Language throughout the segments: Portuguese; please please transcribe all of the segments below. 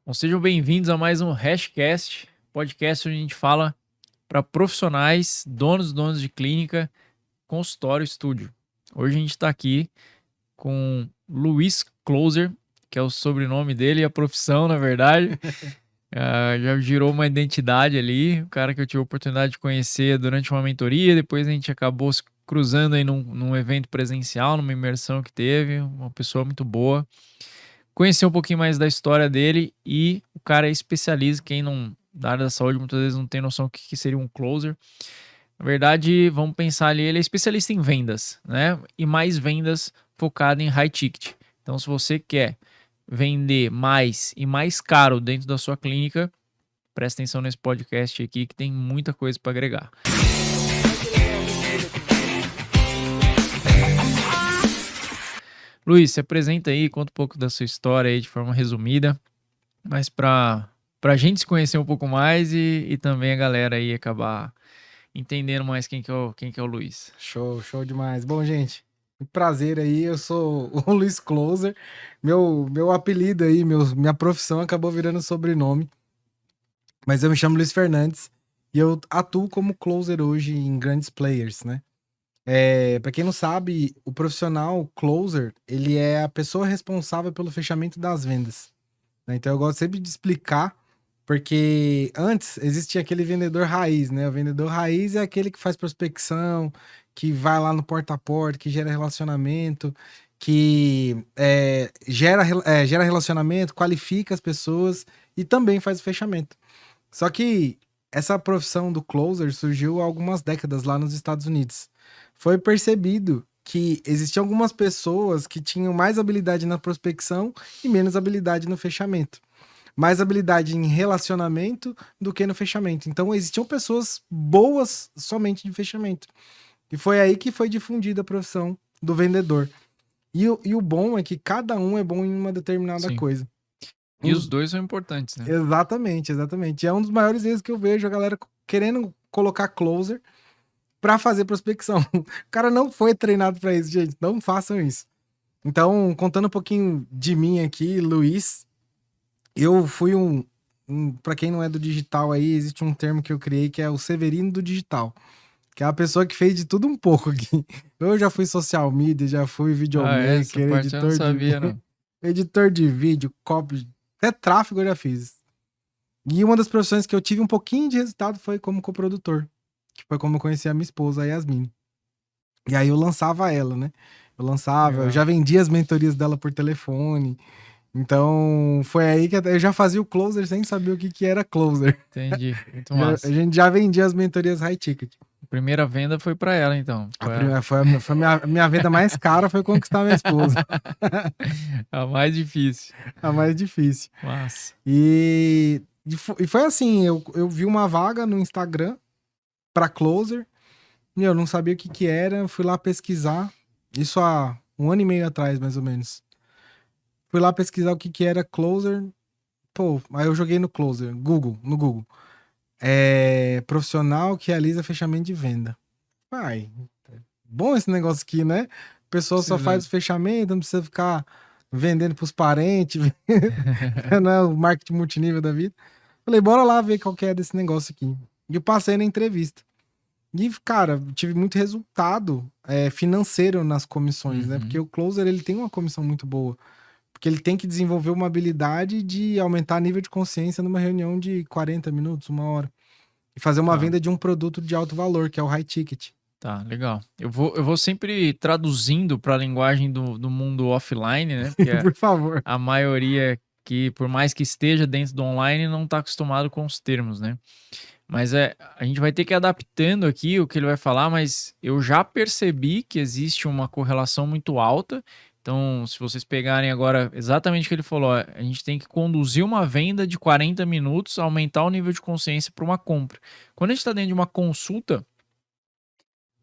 Bom, sejam bem-vindos a mais um Hashcast, podcast onde a gente fala para profissionais, donos de clínica, consultório, estúdio. Hoje a gente está aqui com Luiz Closer, que é o sobrenome dele e a profissão, na verdade. Já girou uma identidade ali, o cara que eu tive a oportunidade de conhecer durante uma mentoria, depois a gente acabou se cruzando aí num evento presencial, numa imersão que teve, uma pessoa muito boa. Conhecer um pouquinho mais da história dele e o cara é especialista, quem não da área da saúde muitas vezes não tem noção do que seria um closer. Na verdade, vamos pensar ali, ele é especialista em vendas, né? E mais vendas focado em high ticket. Então, se você quer vender mais e mais caro dentro da sua clínica, presta atenção nesse podcast aqui que tem muita coisa para agregar. Luiz, se apresenta aí, conta um pouco da sua história aí de forma resumida, mas para a gente se conhecer um pouco mais e também a galera aí acabar entendendo mais quem que é o Luiz. Show demais. Bom, gente, um prazer aí, eu sou o Luiz Closer, meu apelido aí, minha profissão acabou virando sobrenome, mas eu me chamo Luiz Fernandes e eu atuo como closer hoje em grandes players, né? Para quem não sabe, o profissional closer, ele é a pessoa responsável pelo fechamento das vendas, né? Então eu gosto sempre de explicar, porque antes existia aquele vendedor raiz, né? O vendedor raiz é aquele que faz prospecção, que vai lá no porta a porta, que gera relacionamento, que gera relacionamento, qualifica as pessoas e também faz o fechamento. Só que essa profissão do closer surgiu há algumas décadas lá nos Estados Unidos. Foi percebido que existiam algumas pessoas que tinham mais habilidade na prospecção e menos habilidade no fechamento. Mais habilidade em relacionamento do que no fechamento. Então existiam pessoas boas somente de fechamento. E foi aí que foi difundida a profissão do vendedor. E o bom é que cada um é bom em uma determinada coisa. E os dois são importantes, né? Exatamente. E é um dos maiores erros que eu vejo a galera querendo colocar closer para fazer prospecção. O cara não foi treinado para isso, gente. Não façam isso. Então, contando um pouquinho de mim aqui, Luiz, eu fui para quem não é do digital aí, existe um termo que eu criei que é o Severino do digital, que é a pessoa que fez de tudo um pouco aqui. Eu já fui social media, já fui videomaker, Essa parte eu não sabia, não. editor de vídeo, copy, até tráfego eu já fiz. E uma das profissões que eu tive um pouquinho de resultado foi como coprodutor, que foi como eu conheci a minha esposa, a Yasmin. E aí eu lançava ela, né? Eu já vendia as mentorias dela por telefone. Então, foi aí que eu já fazia o closer sem saber o que era closer. Entendi, muito massa. A gente já vendia as mentorias high ticket. A primeira venda foi para ela, então. A minha venda mais cara foi conquistar minha esposa. A mais difícil. A mais difícil. Massa. E foi assim, eu vi uma vaga no Instagram para closer. Eu não sabia o que era, fui lá pesquisar. Isso há 1 ano e meio atrás, mais ou menos. Fui lá pesquisar o que era closer. Pô, aí eu joguei no closer, no Google. Profissional que realiza fechamento de venda. Ai, bom esse negócio aqui, né? A pessoa só faz o fechamento, não precisa ficar vendendo pros parentes, né? O marketing multinível da vida. Falei, bora lá ver qual que é desse negócio aqui. E eu passei na entrevista. E, cara, tive muito resultado financeiro nas comissões, né? Porque o closer, ele tem uma comissão muito boa. Porque ele tem que desenvolver uma habilidade de aumentar nível de consciência numa reunião de 40 minutos, 1 hora. E fazer uma venda de um produto de alto valor, que é o high ticket. Tá, legal. Eu vou sempre traduzindo para a linguagem do mundo offline, né? Porque Por favor. a maioria que, por mais que esteja dentro do online, não está acostumado com os termos, né? Mas a gente vai ter que ir adaptando aqui o que ele vai falar, mas eu já percebi que existe uma correlação muito alta. Então, se vocês pegarem agora exatamente o que ele falou, a gente tem que conduzir uma venda de 40 minutos, aumentar o nível de consciência para uma compra. Quando a gente está dentro de uma consulta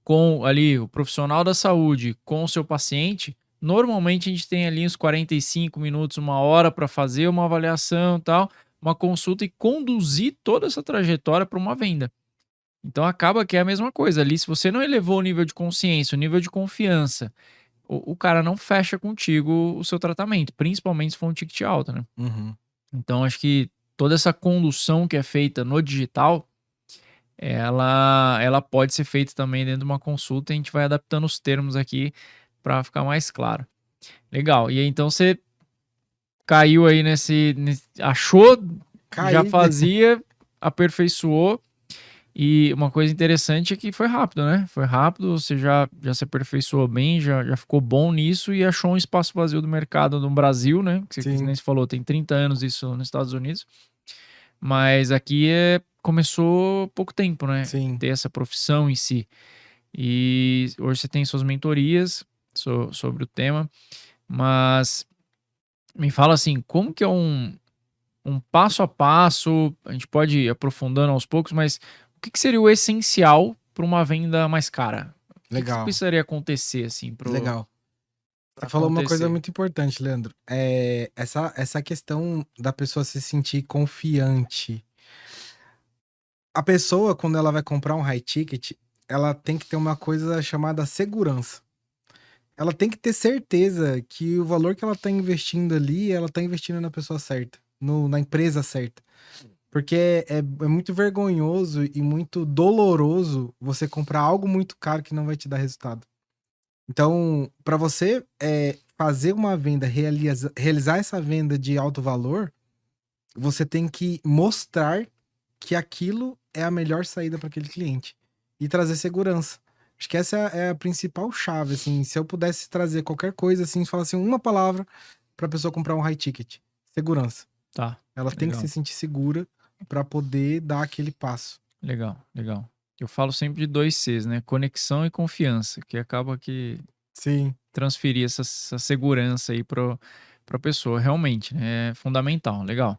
com ali o profissional da saúde, com o seu paciente, normalmente a gente tem ali uns 45 minutos, 1 hora para fazer uma avaliação e tal, uma consulta e conduzir toda essa trajetória para uma venda. Então acaba que é a mesma coisa ali, se você não elevou o nível de consciência, o nível de confiança, o cara não fecha contigo o seu tratamento, principalmente se for um ticket alto, né? Então, acho que toda essa condução que é feita no digital, ela pode ser feita também dentro de uma consulta, e a gente vai adaptando os termos aqui para ficar mais claro. Legal. E aí, então você caiu aí achou, já Caí, fazia, aperfeiçoou. E uma coisa interessante é que foi rápido, né? Foi rápido, você já se aperfeiçoou bem, já ficou bom nisso e achou um espaço vazio do mercado no Brasil, né? Que nem sim, você falou, tem 30 anos isso nos Estados Unidos. Mas aqui começou pouco tempo, né? sim. Ter essa profissão em si. E hoje você tem suas mentorias sobre o tema. Mas me fala assim, como que é um passo a passo? A gente pode ir aprofundando aos poucos, mas o que seria o essencial para uma venda mais cara? O que Legal, precisaria acontecer assim para legal. Você falou uma coisa acontecer? muito importante, Leandro. Essa questão da pessoa se sentir confiante. A pessoa, quando ela vai comprar um high ticket, ela tem que ter uma coisa chamada segurança. Ela tem que ter certeza que o valor que ela tá investindo ali, ela tá investindo na pessoa certa, na empresa certa. Porque é muito vergonhoso e muito doloroso você comprar algo muito caro que não vai te dar resultado. Então, para você fazer uma venda, realizar essa venda de alto valor, você tem que mostrar que aquilo é a melhor saída para aquele cliente e trazer segurança. Acho que essa é a principal chave, assim. Se eu pudesse trazer qualquer coisa, assim, falar assim, uma palavra para a pessoa comprar um high ticket: segurança. Tá, Ela tem que se legal, sentir segura para poder dar aquele passo. legal, legal. Eu falo sempre de 2 Cs, né? Conexão e confiança, que acaba que Sim, transferir essa segurança aí para a pessoa, realmente, né? É fundamental, legal.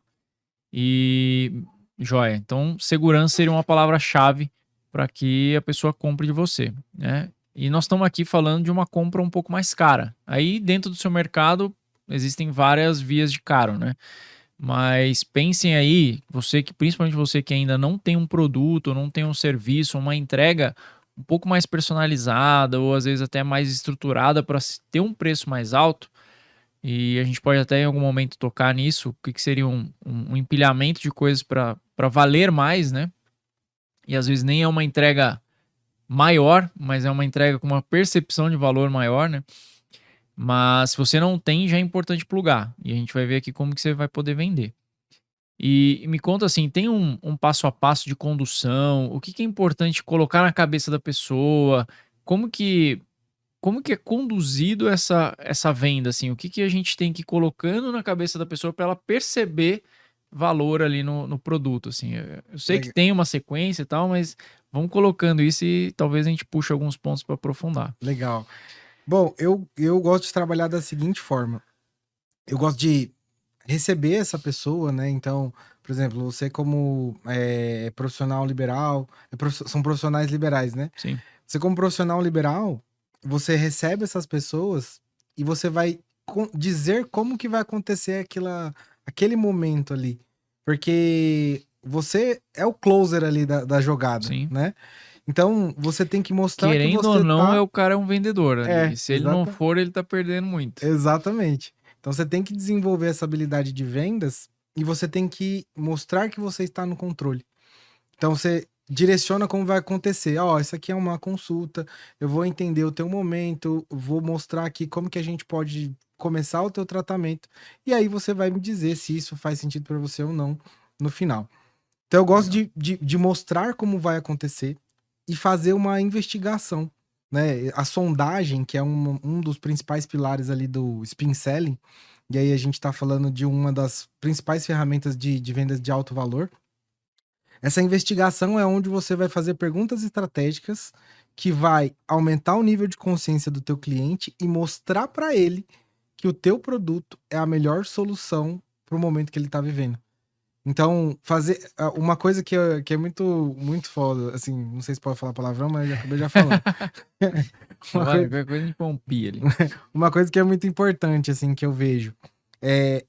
E joia. Então, segurança seria uma palavra-chave para que a pessoa compre de você, né? E nós estamos aqui falando de uma compra um pouco mais cara. Aí, dentro do seu mercado, existem várias vias de caro, né? Mas pensem aí, principalmente você que ainda não tem um produto, não tem um serviço, uma entrega um pouco mais personalizada ou às vezes até mais estruturada para ter um preço mais alto. E a gente pode até em algum momento tocar nisso, o que seria um empilhamento de coisas para valer mais, né? E às vezes nem é uma entrega maior, mas é uma entrega com uma percepção de valor maior, né? Mas se você não tem, já é importante plugar. E a gente vai ver aqui como que você vai poder vender. E me conta assim, tem um passo a passo de condução? O que é importante colocar na cabeça da pessoa? Como que como que é conduzido essa venda, assim? O que a gente tem que ir colocando na cabeça da pessoa para ela perceber valor ali no produto, assim? Eu sei que le- tem uma sequência e tal, mas vamos colocando isso e talvez a gente puxe alguns pontos para aprofundar. legal. Bom, eu gosto de trabalhar da seguinte forma. Eu gosto de receber essa pessoa, né? Então, por exemplo, você como profissional liberal, são profissionais liberais, né? Sim, Você como profissional liberal, você recebe essas pessoas e você vai dizer como que vai acontecer aquele momento ali. Porque você é o closer ali da jogada, sim. né? Então, você tem que mostrar que Querendo ou você não, tá... o cara é um vendedor ali. Se ele não Exata, for, ele tá perdendo muito. exatamente. Então, você tem que desenvolver essa habilidade de vendas e você tem que mostrar que você está no controle. Então você direciona como vai acontecer. Ó, isso aqui é uma consulta, eu vou entender o teu momento, vou mostrar aqui como que a gente pode começar o teu tratamento, e aí você vai me dizer se isso faz sentido para você ou não no final. Então eu gosto Legal. de mostrar como vai acontecer e fazer uma investigação, né? A sondagem, que é um dos principais pilares ali do spin selling, e aí a gente está falando de uma das principais ferramentas de vendas de alto valor. Essa investigação é onde você vai fazer perguntas estratégicas que vai aumentar o nível de consciência do teu cliente e mostrar para ele que o teu produto é a melhor solução para o momento que ele está vivendo. Então, fazer uma coisa que é muito muito foda, assim, não sei se pode falar palavrão, mas eu acabei já falando. Uma Vai, coisa, qualquer coisa a gente põe um pi ali. uma coisa que é muito importante, assim, que eu vejo,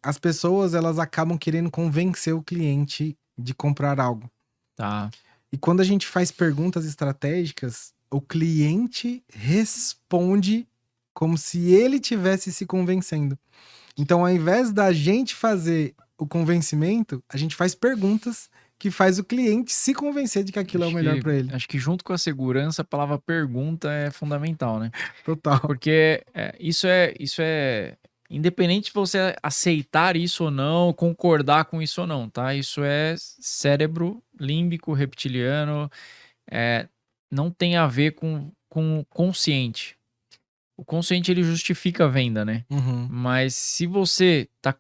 as pessoas elas acabam querendo convencer o cliente de comprar algo. Tá. E quando a gente faz perguntas estratégicas, o cliente responde como se ele tivesse se convencendo. Então, ao invés da gente fazer o convencimento, a gente faz perguntas que faz o cliente se convencer de que aquilo é o melhor para ele. Acho que junto com a segurança, a palavra pergunta é fundamental, né? Total. Porque isso é independente de você aceitar isso ou não, concordar com isso ou não, tá? Isso é cérebro límbico reptiliano, não tem a ver com consciente. O consciente ele justifica a venda, né? Uhum. Mas se você tá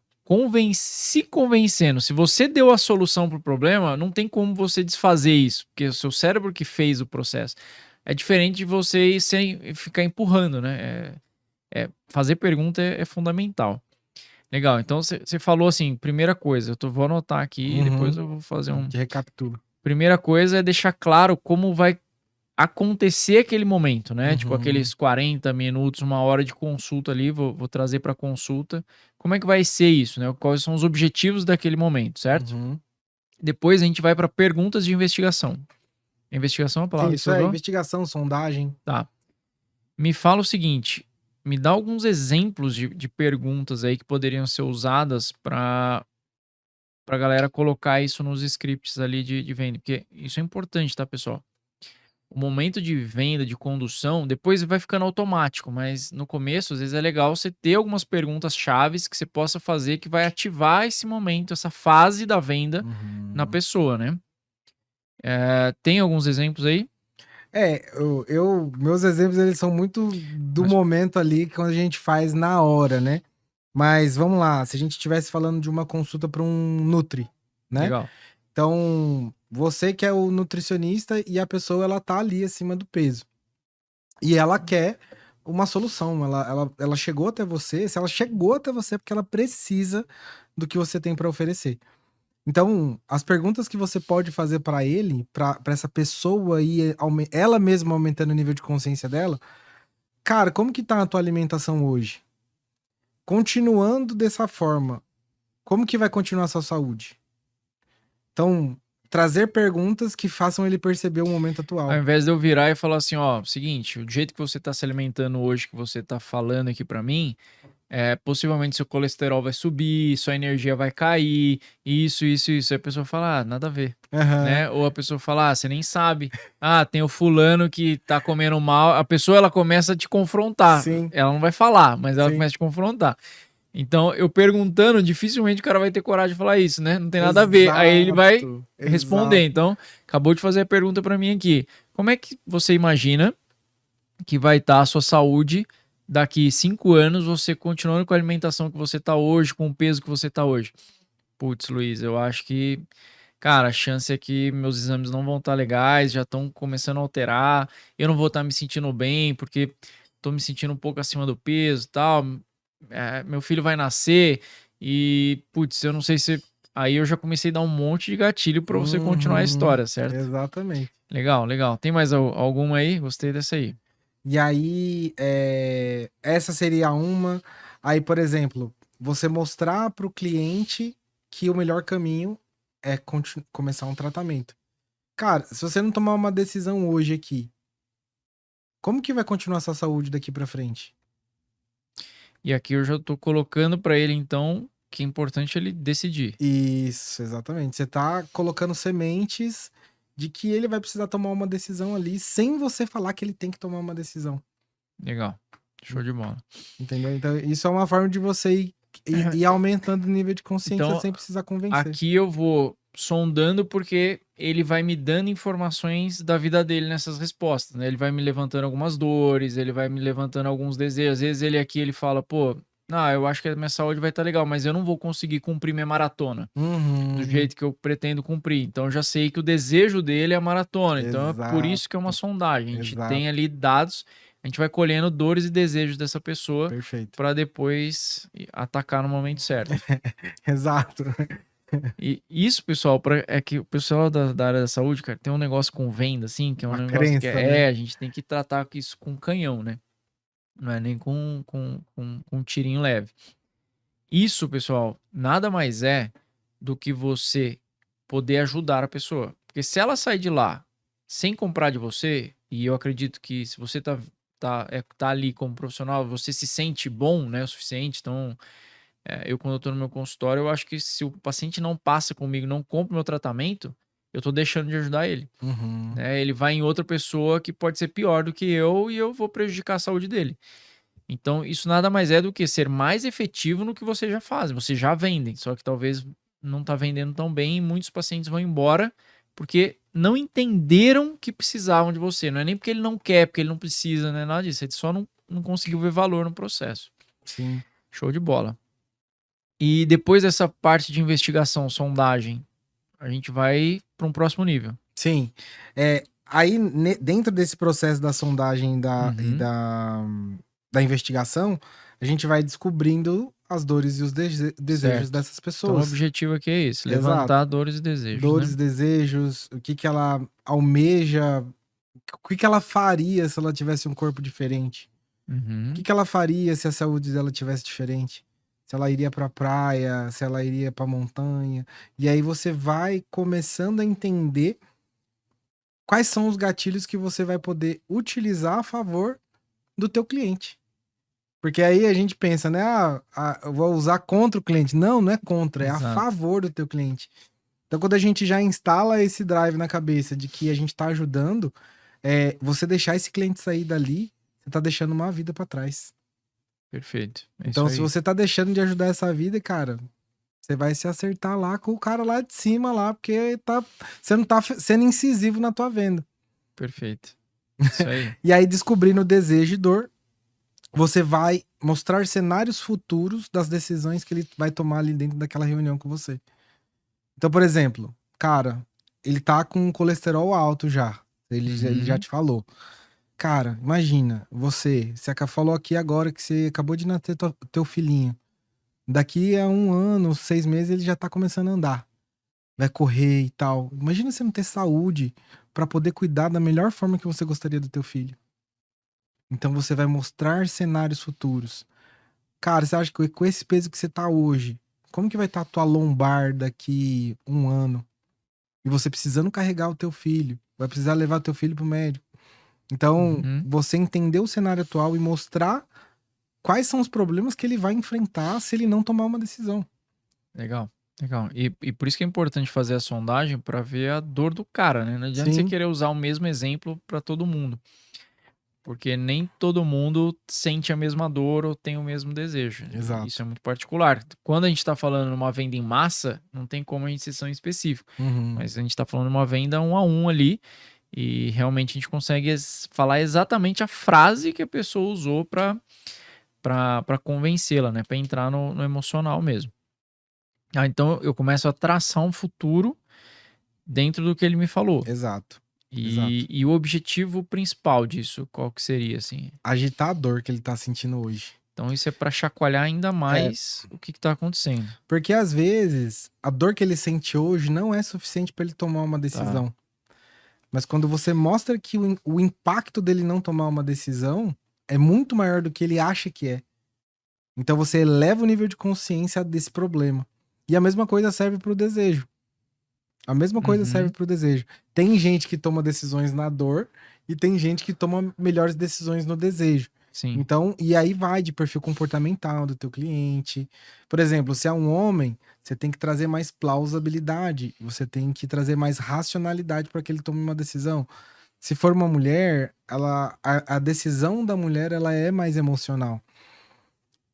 se convencendo, se você deu a solução pro problema, não tem como você desfazer isso, porque o seu cérebro que fez o processo. É diferente de você ir sem ficar empurrando, né? Fazer pergunta é fundamental. Legal, então você falou assim, primeira coisa, vou anotar aqui e depois eu vou fazer um... Te recapitulo. Primeira coisa é deixar claro como vai acontecer aquele momento, né? Tipo aqueles 40 minutos, uma hora de consulta ali, vou trazer para consulta. Como é que vai ser isso, né? Quais são os objetivos daquele momento, certo? Depois a gente vai para perguntas de investigação. Investigação é a palavra que Isso você usou? investigação, sondagem. Tá. Me fala o seguinte, me dá alguns exemplos de perguntas aí que poderiam ser usadas para galera colocar isso nos scripts ali de venda, porque isso é importante, tá, pessoal? O momento de venda, de condução, depois vai ficando automático, mas no começo, às vezes é legal você ter algumas perguntas chaves que você possa fazer que vai ativar esse momento, essa fase da venda na pessoa, né? Tem alguns exemplos aí? Meus exemplos eles são muito do momento ali que a gente faz na hora, né? Mas vamos lá, se a gente estivesse falando de uma consulta para um Nutri, né? Legal. Então, você que é o nutricionista e a pessoa ela tá ali acima do peso. E ela quer uma solução, ela chegou até você, se ela chegou até você é porque ela precisa do que você tem para oferecer. Então, as perguntas que você pode fazer para ele, para essa pessoa aí, ela mesma aumentando o nível de consciência dela, cara, como que tá a tua alimentação hoje? Continuando dessa forma, como que vai continuar a sua saúde? Então, trazer perguntas que façam ele perceber o momento atual. Ao invés de eu virar e falar assim, ó, seguinte, o jeito que você tá se alimentando hoje, que você tá falando aqui para mim, possivelmente seu colesterol vai subir, sua energia vai cair, isso. Aí a pessoa fala, nada a ver, né? Ou a pessoa fala, você nem sabe. Tem o fulano que tá comendo mal. A pessoa, ela começa a te confrontar. Sim. Ela não vai falar, mas ela Sim. começa a te confrontar. Então, eu perguntando, dificilmente o cara vai ter coragem de falar isso, né? Não tem nada a ver. Aí ele vai responder. Então, acabou de fazer a pergunta para mim aqui. Como é que você imagina que vai estar a sua saúde daqui 5 anos, você continuando com a alimentação que você tá hoje, com o peso que você tá hoje? Putz, Luiz, eu acho que, cara, a chance é que meus exames não vão estar legais, já estão começando a alterar, eu não vou estar me sentindo bem, porque tô me sentindo um pouco acima do peso e tal, meu filho vai nascer e, putz, eu não sei se... Aí eu já comecei a dar um monte de gatilho para você continuar a história, certo? Exatamente. Legal. Tem mais alguma aí? Gostei dessa aí. E aí, essa seria uma. Aí, por exemplo, você mostrar para o cliente que o melhor caminho é começar um tratamento. Cara, se você não tomar uma decisão hoje aqui, como que vai continuar a sua saúde daqui para frente? E aqui eu já tô colocando para ele, então, que é importante ele decidir. Isso, exatamente. Você tá colocando sementes de que ele vai precisar tomar uma decisão ali, sem você falar que ele tem que tomar uma decisão. Legal. Show de bola. Entendeu? Então, isso é uma forma de você ir aumentando o nível de consciência Então, sem precisar convencer. aqui eu vou sondando porque ele vai me dando informações da vida dele nessas respostas, né? Ele vai me levantando algumas dores, ele vai me levantando alguns desejos. Às vezes ele fala, pô, eu acho que a minha saúde vai estar legal, mas eu não vou conseguir cumprir minha maratona do jeito que eu pretendo cumprir. Então, eu já sei que o desejo dele é a maratona. Então, é por isso que é uma sondagem. A gente tem ali dados, a gente vai colhendo dores e desejos dessa pessoa para depois atacar no momento certo. Exato. E isso, pessoal, é que o pessoal da área da saúde, cara, tem um negócio com venda, assim, que é um Uma negócio crença, que né? a gente tem que tratar isso com canhão, né? Não é nem com um tirinho leve. Isso, pessoal, nada mais é do que você poder ajudar a pessoa. Porque se ela sair de lá sem comprar de você, e eu acredito que se você tá ali como profissional, você se sente bom, né, o suficiente, então Eu, quando eu tô no meu consultório, eu acho que se o paciente não passa comigo, não compra o meu tratamento, eu tô deixando de ajudar ele, Uhum. né? Ele vai em outra pessoa que pode ser pior do que eu e eu vou prejudicar a saúde dele. Então, isso nada mais é do que ser mais efetivo no que você já faz. Você já vendem, só que talvez não tá vendendo tão bem e muitos pacientes vão embora porque não entenderam que precisavam de você. Não é nem porque ele não quer, porque ele não precisa, não é nada disso. Ele só não conseguiu ver valor no processo. Sim. Show de bola. E depois dessa parte de investigação, sondagem, a gente vai para um próximo nível. Sim. Aí, dentro desse processo da sondagem e Uhum. da investigação, a gente vai descobrindo as dores e os desejos Certo. dessas Então, o pessoas. objetivo aqui é esse: Exato. levantar dores e desejos, né? Dores, desejos, o que que ela almeja, o que que ela faria se ela tivesse um corpo diferente? O que Uhum. que ela faria se a saúde dela tivesse diferente? Se ela iria pra praia, se ela iria pra montanha. E aí você vai começando a entender quais são os gatilhos que você vai poder utilizar a favor do teu cliente. Porque aí a gente pensa, né? Eu vou usar contra o cliente. Não, não é contra, é a Exato. favor do teu cliente. Então, quando a gente já instala esse drive na cabeça de que a gente tá ajudando, você deixar esse cliente sair dali, você tá deixando uma vida pra trás. Perfeito. É isso Então, se aí. você tá deixando de ajudar essa vida, cara, você vai se acertar lá com o cara lá de cima lá, porque você não tá sendo incisivo na tua venda. Perfeito. Isso aí. E aí, descobrindo o desejo e dor, você vai mostrar cenários futuros das decisões que ele vai tomar ali dentro daquela reunião com você. Então, por exemplo, cara, ele tá com colesterol alto já. Ele já Uhum. te falou. Cara, imagina, você falou aqui agora que você acabou de nascer teu filhinho. Daqui a 1 ano, 6 meses, ele já tá começando a andar. Vai correr e tal. Imagina você não ter saúde pra poder cuidar da melhor forma que você gostaria do teu filho. Então você vai mostrar cenários futuros. Cara, você acha que com esse peso que você tá hoje, como que vai estar a tua lombar daqui 1 ano? E você precisando carregar o teu filho, vai precisar levar o teu filho pro médico. Então, Uhum. você entender o cenário atual e mostrar quais são os problemas que ele vai enfrentar se ele não tomar uma decisão. Legal. Legal. E por isso que é importante fazer a sondagem para ver a dor do cara, né? Não adianta você Sim, querer usar o mesmo exemplo para todo mundo, porque nem todo mundo sente a mesma dor ou tem o mesmo desejo. E isso exato. é muito particular. Quando a gente está falando numa venda em massa, não tem como a gente ser tão específico, Uhum, mas a gente está falando de uma venda 1 a 1 ali. E realmente a gente consegue falar exatamente a frase que a pessoa usou para convencê-la, né? Para entrar no emocional mesmo. Então eu começo a traçar um futuro dentro do que ele me falou. exato, exato. E o objetivo principal disso, qual que seria, assim? Agitar a dor que ele tá sentindo hoje. Então isso é para chacoalhar ainda É, mais o que está acontecendo, porque às vezes a dor que ele sente hoje não é suficiente para ele tomar uma tá? decisão. Mas quando você mostra que o impacto dele não tomar uma decisão é muito maior do que ele acha que é. Então você eleva o nível de consciência desse problema. E a mesma coisa serve para o desejo. A mesma coisa serve Uhum, para o desejo. Tem gente que toma decisões na dor e tem gente que toma melhores decisões no desejo. sim. Então, e aí vai de perfil comportamental do teu cliente. Por exemplo, se é um homem, você tem que trazer mais plausibilidade, você tem que trazer mais racionalidade para que ele tome uma decisão. Se for uma mulher, a decisão da mulher ela é mais emocional.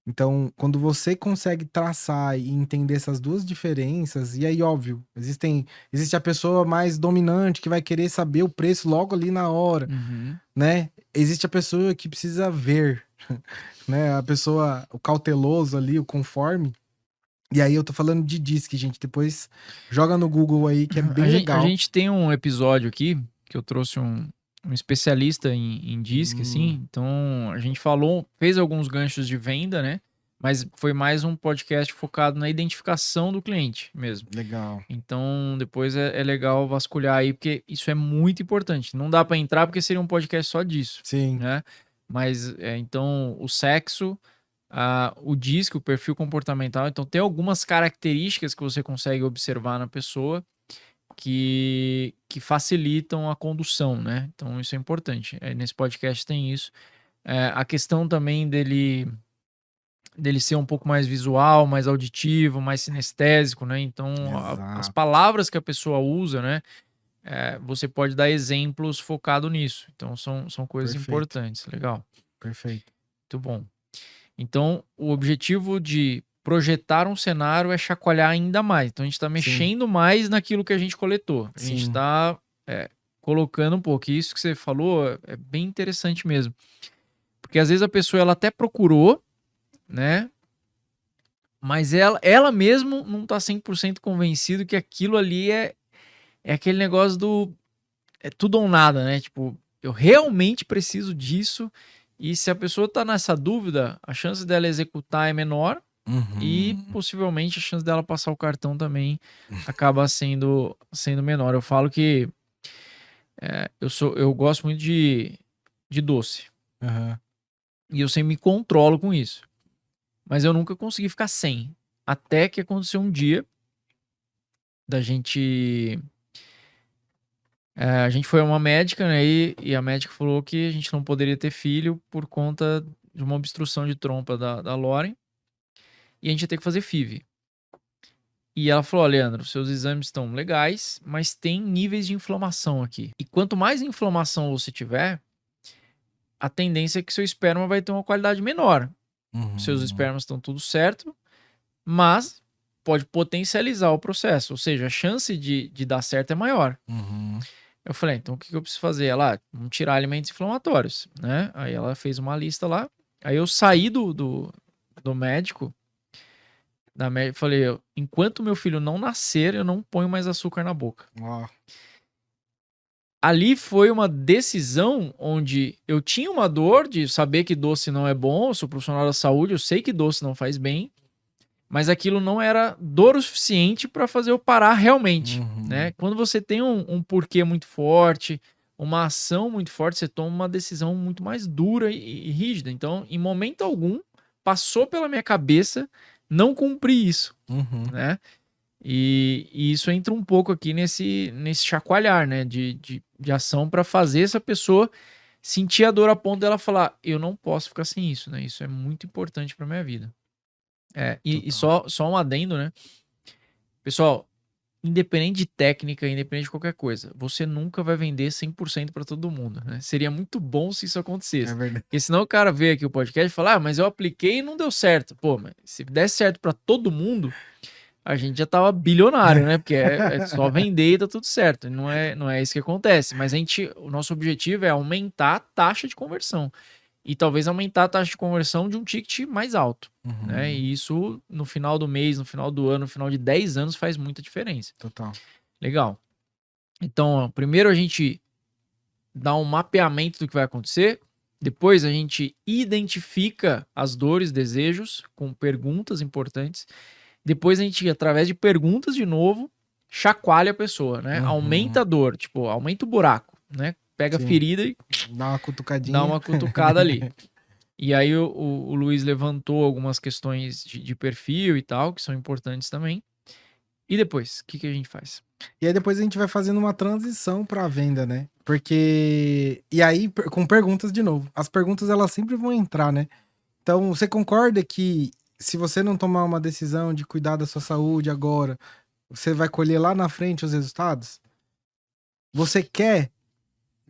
Então, quando você consegue traçar e entender essas duas diferenças, e aí, óbvio, existe a pessoa mais dominante que vai querer saber o preço logo ali na hora, Uhum. né? Existe a pessoa que precisa ver, né? A pessoa, o cauteloso ali, o conforme. E aí eu tô falando de DISC, gente. Depois joga no Google aí, que é A bem gente, a legal. gente tem um episódio aqui que eu trouxe um especialista em DISC, Hum, assim. Então a gente falou, fez alguns ganchos de venda, né? Mas foi mais um podcast focado na identificação do cliente mesmo. legal. Então depois é legal vasculhar aí, porque isso é muito importante. Não dá para entrar porque seria um podcast só disso, Sim, né? Mas então o sexo, o DISC, o perfil comportamental. Então tem algumas características que você consegue observar na pessoa que facilitam a condução, né? Então isso é importante. Nesse podcast tem isso. A questão também dele dele ser um pouco mais visual, mais auditivo, mais sinestésico, né? Então, as Exato. palavras que a pessoa usa, né? Você pode dar exemplos focado nisso. Então, são coisas Perfeito. importantes. Legal. Perfeito. Muito bom. Então, o objetivo de projetar um cenário é chacoalhar ainda mais. Então, a gente está mexendo mais naquilo que a gente coletou. A gente Sim. está colocando um pouco. E isso que você falou é bem interessante mesmo. Porque às vezes a pessoa ela até procurou, né? Mas ela mesmo não está 100% convencido que aquilo ali é aquele negócio do tudo ou nada, né? Tipo, eu realmente preciso disso. E se a pessoa tá nessa dúvida, a chance dela executar é menor e possivelmente a chance dela passar o cartão também acaba sendo menor. Eu falo que eu gosto muito de doce. Aham. E eu sempre me controlo com isso. Mas eu nunca consegui ficar sem. Até que aconteceu um dia da gente. A gente foi a uma médica, né? E a médica falou que a gente não poderia ter filho por conta de uma obstrução de trompa da Lauren. E a gente ia ter que fazer FIV. E ela falou: ó, Leandro, seus exames estão legais, mas tem níveis de inflamação aqui. E quanto mais inflamação você tiver, a tendência é que seu esperma vai ter uma qualidade menor. Seus espermas estão tudo certo, mas pode potencializar o processo. Ou seja, a chance de dar certo é maior. Eu falei, então o que eu preciso fazer? Ela, vamos tirar alimentos inflamatórios, né? Aí ela fez uma lista lá. Aí eu saí do médico, falei, enquanto meu filho não nascer, eu não ponho mais açúcar na boca. Ó. Ali foi uma decisão onde eu tinha uma dor de saber que doce não é bom, eu sou profissional da saúde, eu sei que doce não faz bem, mas aquilo não era dor o suficiente para fazer eu parar realmente, né? Quando você tem um porquê muito forte, uma ação muito forte, você toma uma decisão muito mais dura e rígida. Então, em momento algum, passou pela minha cabeça não cumprir isso, né? E isso entra um pouco aqui nesse chacoalhar, né? De ação para fazer essa pessoa sentir a dor a ponto dela falar, eu não posso ficar sem isso, né? Isso é muito importante para minha vida. E só um adendo, né? Pessoal, independente de técnica, independente de qualquer coisa, você nunca vai vender 100% para todo mundo, né? Seria muito bom se isso acontecesse. É verdade. Porque senão o cara vê aqui o podcast e fala, mas eu apliquei e não deu certo. Pô, mas se desse certo para todo mundo, a gente já tava bilionário, né? Porque é só vender e tá tudo certo. Não é isso que acontece. Mas o nosso objetivo é aumentar a taxa de conversão. E talvez aumentar a taxa de conversão de um ticket mais alto, né? E isso no final do mês, no final do ano, no final de 10 anos faz muita diferença. Total. Legal. Então, primeiro a gente dá um mapeamento do que vai acontecer, depois a gente identifica as dores, desejos com perguntas importantes, depois a gente, através de perguntas de novo, chacoalha a pessoa, né? Aumenta a dor, tipo, aumenta o buraco, né? Pega a ferida e dá uma cutucadinha. dá uma cutucada ali. E aí o Luiz levantou algumas questões de perfil e tal, que são importantes também. E depois, o que a gente faz? E aí depois a gente vai fazendo uma transição para a venda, né? Porque... E aí, com perguntas de novo. As perguntas, elas sempre vão entrar, né? Então, você concorda que se você não tomar uma decisão de cuidar da sua saúde agora, você vai colher lá na frente os resultados? Você quer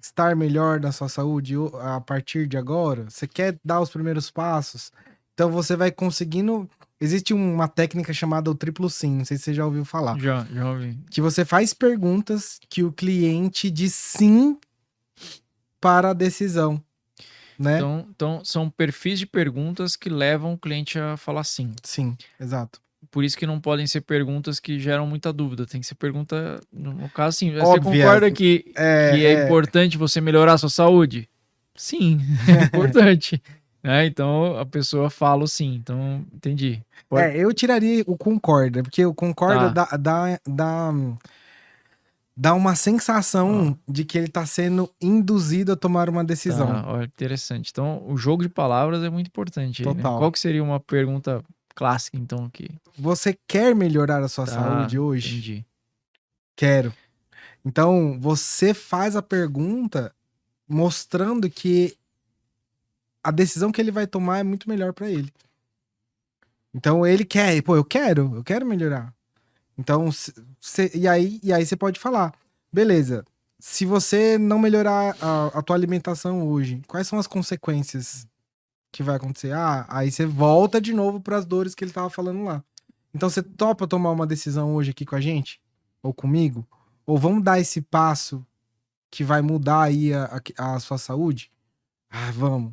estar melhor na sua saúde a partir de agora? Você quer dar os primeiros passos? Então você vai conseguindo... Existe uma técnica chamada o triplo sim, não sei se você já ouviu falar. Já ouvi. Que você faz perguntas que o cliente diz sim para a decisão, né? Então, são perfis de perguntas que levam o cliente a falar sim. Sim, exato. Por isso que não podem ser perguntas que geram muita dúvida. Tem que ser pergunta, no caso, sim. Você Óbvia. concorda que é importante você melhorar a sua saúde? Sim, é importante. Então, a pessoa fala o sim. Então, entendi. Eu tiraria o concorda, porque o concorda dá uma sensação de que ele tá sendo induzido a tomar uma decisão. Tá, olha, interessante. Então, o jogo de palavras é muito importante aí, né? Total. Qual que seria uma pergunta clássica, então, aqui? Você quer melhorar a sua saúde hoje? Entendi. Quero. Então, você faz a pergunta mostrando que a decisão que ele vai tomar é muito melhor para ele. Então ele quer, pô, eu quero melhorar. Então, e aí você pode falar, beleza, se você não melhorar a tua alimentação hoje, quais são as consequências que vai acontecer? Ah, aí você volta de novo para as dores que ele tava falando lá. Então você topa tomar uma decisão hoje aqui com a gente? Ou comigo? Ou vamos dar esse passo que vai mudar aí a sua saúde? Ah, vamos.